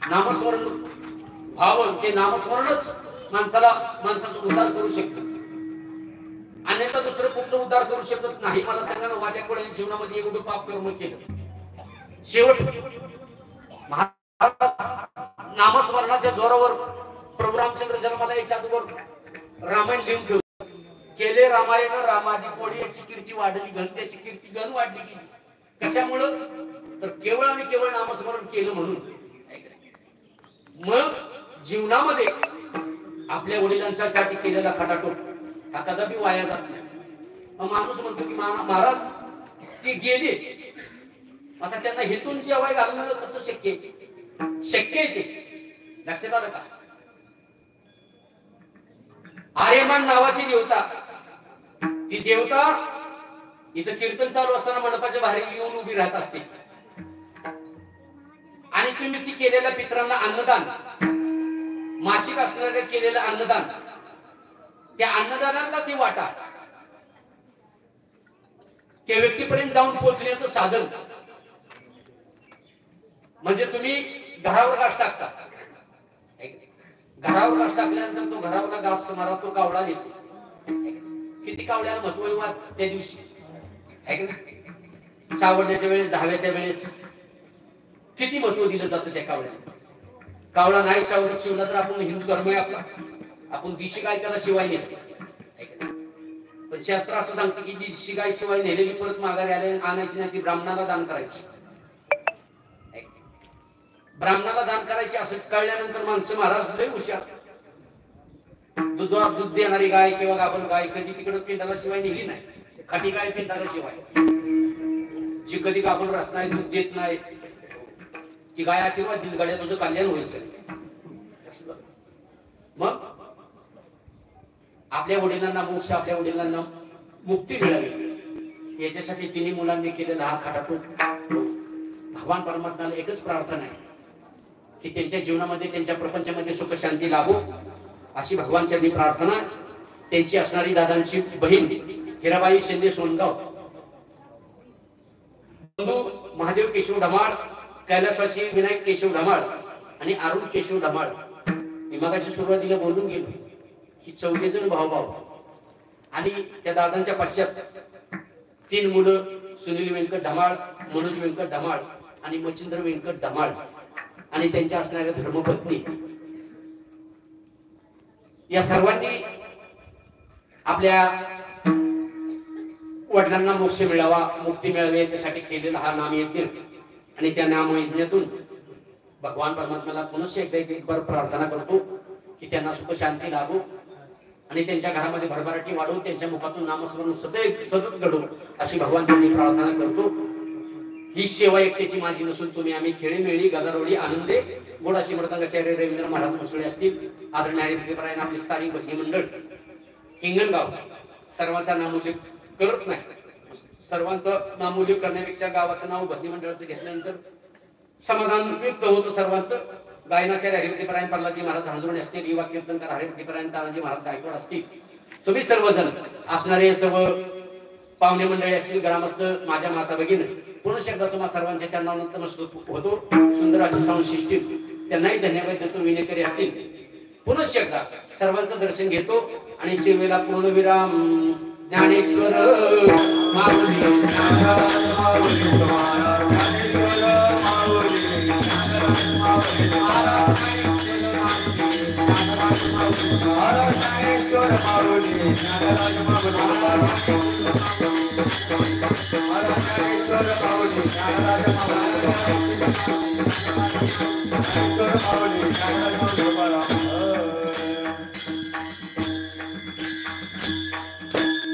नामस्मरण व्हावं. ते नामस्मरणच माणसाचा उद्धार करू शकतो, अन्यथा दुसरं कुठलं उद्धार करू शकत नाही. मला सांगा ना, वाल्याकडे जीवनामध्ये एवढं पाप कर्म केलं, शेवट नामस्मरणाच्या जोरावर प्रभू रामचंद्र जन्माला याच्या अगोदर रामायण लिहून ठेवलं. केले रामायण रामादी कोणी याची कीर्ती वाढली, त्याची कीर्ती गण वाढली गेली. कशामुळं तर केवळ आणि केवळ नामस्मरण केलं म्हणून. मग जीवनामध्ये आपल्या वडिलांसाठी केलेला खटाटोप हा कदापि वाया जात नाही. मग माणूस म्हणतो की महाराज ते गेले, आता त्यांना हेतून जेवाय घालणं कसं शक्य आहे ते लक्षात आलं का? आर्यमान नावाची देवता, ती देवता इथं कीर्तन चालू असताना मंडपाच्या बाहेर येऊन उभी राहत असते आणि तुम्ही ती केलेल्या पितरांना अन्नदान, मासिक असणारे केलेलं अन्नदान, त्या अन्नदानाला ती वाटा त्या व्यक्तीपर्यंत जाऊन पोहोचण्याचं साधन. म्हणजे तुम्ही घरावर घास टाकता, घरावर घास टाकल्यानंतर तो घरावरला घास महाराज तो कावळा देतो. किती कावळ्याला महत्व त्या दिवशी सावडण्याच्या वेळेस, दहाव्याच्या वेळेस किती महत्व दिलं जातं त्या कावळ्याला. कावळा नाही सावडत शिवला तर आपण हिंदू धर्म आहे आपला, आपण दिशी गाय त्याला शिवाय नेतो. पण शास्त्र असं सांगतं की दिशी गाय शिवाय नेलेली परत माघारी आणायची नाही, ती ब्राह्मणाला दान करायची. ब्राह्मणाला दान करायची असं कळल्यानंतर माणसं महाराज लय हुशार, दूध देणारी गाय किंवा गाभण गाय कधी तिकडे पिंडाला शिवाय नेली नाही. खाटी काय पिंटाशिवाय जी कधी कापून राहत नाही, दूध देत नाही, ती गाय आशीर्वाद दिल गाड्या तुझं कल्याण होईल सर. मग आपल्या वडिलांना मोक्ष, आपल्या वडिलांना मुक्ती मिळावी याच्यासाठी तिन्ही मुलांनी केलेला हा खटाटोप. भगवान परमात्म्याला एकच प्रार्थना आहे की त्यांच्या जीवनामध्ये, त्यांच्या प्रपंचामध्ये सुख शांती लाभो अशी भगवानच्या मी प्रार्थना. त्यांची असणारी दादांची बहीण हिराबाई शिंदे सोनगाव, बंधू महादेव केशव धमाळ, कैलासवासी विनायक केशव धमाळ आणि अरुण केशव धमाळ. मी मगाशी सुरुवातीला बोलून गेलो की 14 जण भाऊ आणि त्या दादांच्या पश्चात 3 मुलं, सुनील व्यंकट धमाळ, मनोज व्यंकट धमाळ आणि मच्छिंद्र व्यंकट धमाळ आणि त्यांच्या असणाऱ्या धर्मपत्नी. या सर्वांनी आपल्या वडिलांना मोक्ष मिळावा, मुक्ती मिळावी याच्यासाठी केलेला हा नामयज्ञ. आणि त्या नामयज्ञातून भगवान परमात्म्याला पुनश्च एक बार प्रार्थना करतो की त्यांना सुख शांती लाभो आणि त्यांच्या घरामध्ये भरभराटी वाढवून त्यांच्या मुखातून नामस्मरण सतत घडो अशी भगवानची प्रार्थना करतो. ही सेवा एकट्याची माझी नसून तुम्ही आम्ही खेळीमेळी, गदारोळी, आनंदे, गोडाशी मृदंगाचार्य रवींद्र महाराज मुसळे असतील, आदरणीय हरिभक्तपरायण आपले स्थानिक भजनी मंडळ हिंगणगाव, सर्वांचा नामोल्लेख करत नाही. सर्वांचं नामोल्लेख करण्यापेक्षा गावाचं नाव भजनी मंडळाचं घेतल्यानंतर समाधान व्यक्त होतं सर्वांचं. गायनाचार्य हरिभक्तपरायण प्रल्हादजी महाराज हंजोणे असतील, युवा कीर्तनकार हरिभक्तपरायण तानाजी महाराज गायकवाड असतील, तुम्ही सर्वजण असणारे सर्व पाहुणे मंडळी असतील, ग्रामस्थ, माझ्या माता भगिनी, पुन्हा एकदा तुम्हा सर्वांच्या चरणावर नतमस्तक होतो. सुंदर अशी साऊंड सिस्टीम त्यांनाही धन्यवाद देतो. विनेकरी असतील, पुन्हा एकदा सर्वांचं दर्शन घेतो आणि सेवेला पूर्णविराम. ज्ञानेश्वर माऊली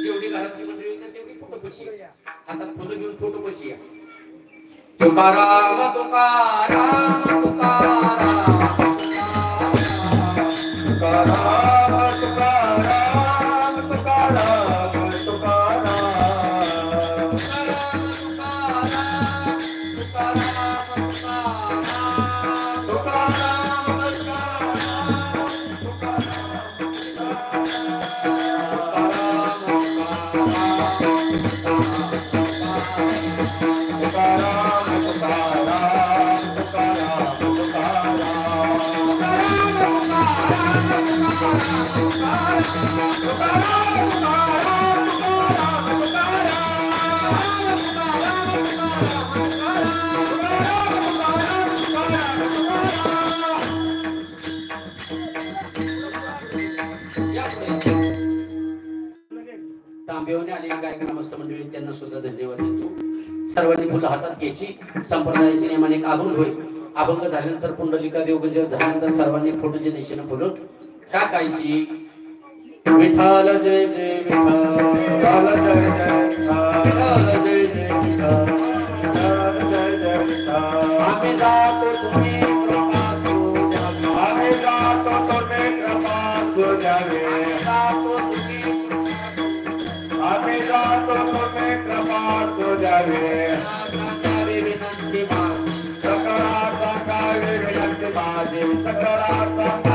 जेवढी घरातली मंडळी ना तेवढी फोटो कशी हातात फोटो घेऊन फोटो कशी या. तुकाराम तुकाराम तुकाराम तुकाराम तुकाराम तुकाराम तांबेवणे आलेल्या गायकांना मस्त मंडळी त्यांना सुद्धा धन्यवाद देतो. सर्वांनी फुलं हातात घ्यायची. संप्रदायाच्या नियमाने एक अभंग होईल. अभंग झाल्यानंतर पुंडलिका देवगजर झाल्यानंतर सर्वांनी फोटोच्या दिशेने फुलं टाकायची. विठाल जय जय विठाल, जय जय विठाल, जय जय विठाल, जय जय विठाल. आम्ही जातो तुम्ही कृपा करू द्यावी, आम्ही जातो तुम्ही कृपा करू द्यावी, जातो तुम्ही, आम्ही जातो तुम्ही कृपा करू द्यावी. विनंती माझी सकळाचा काय विनंती माझी सकळाचा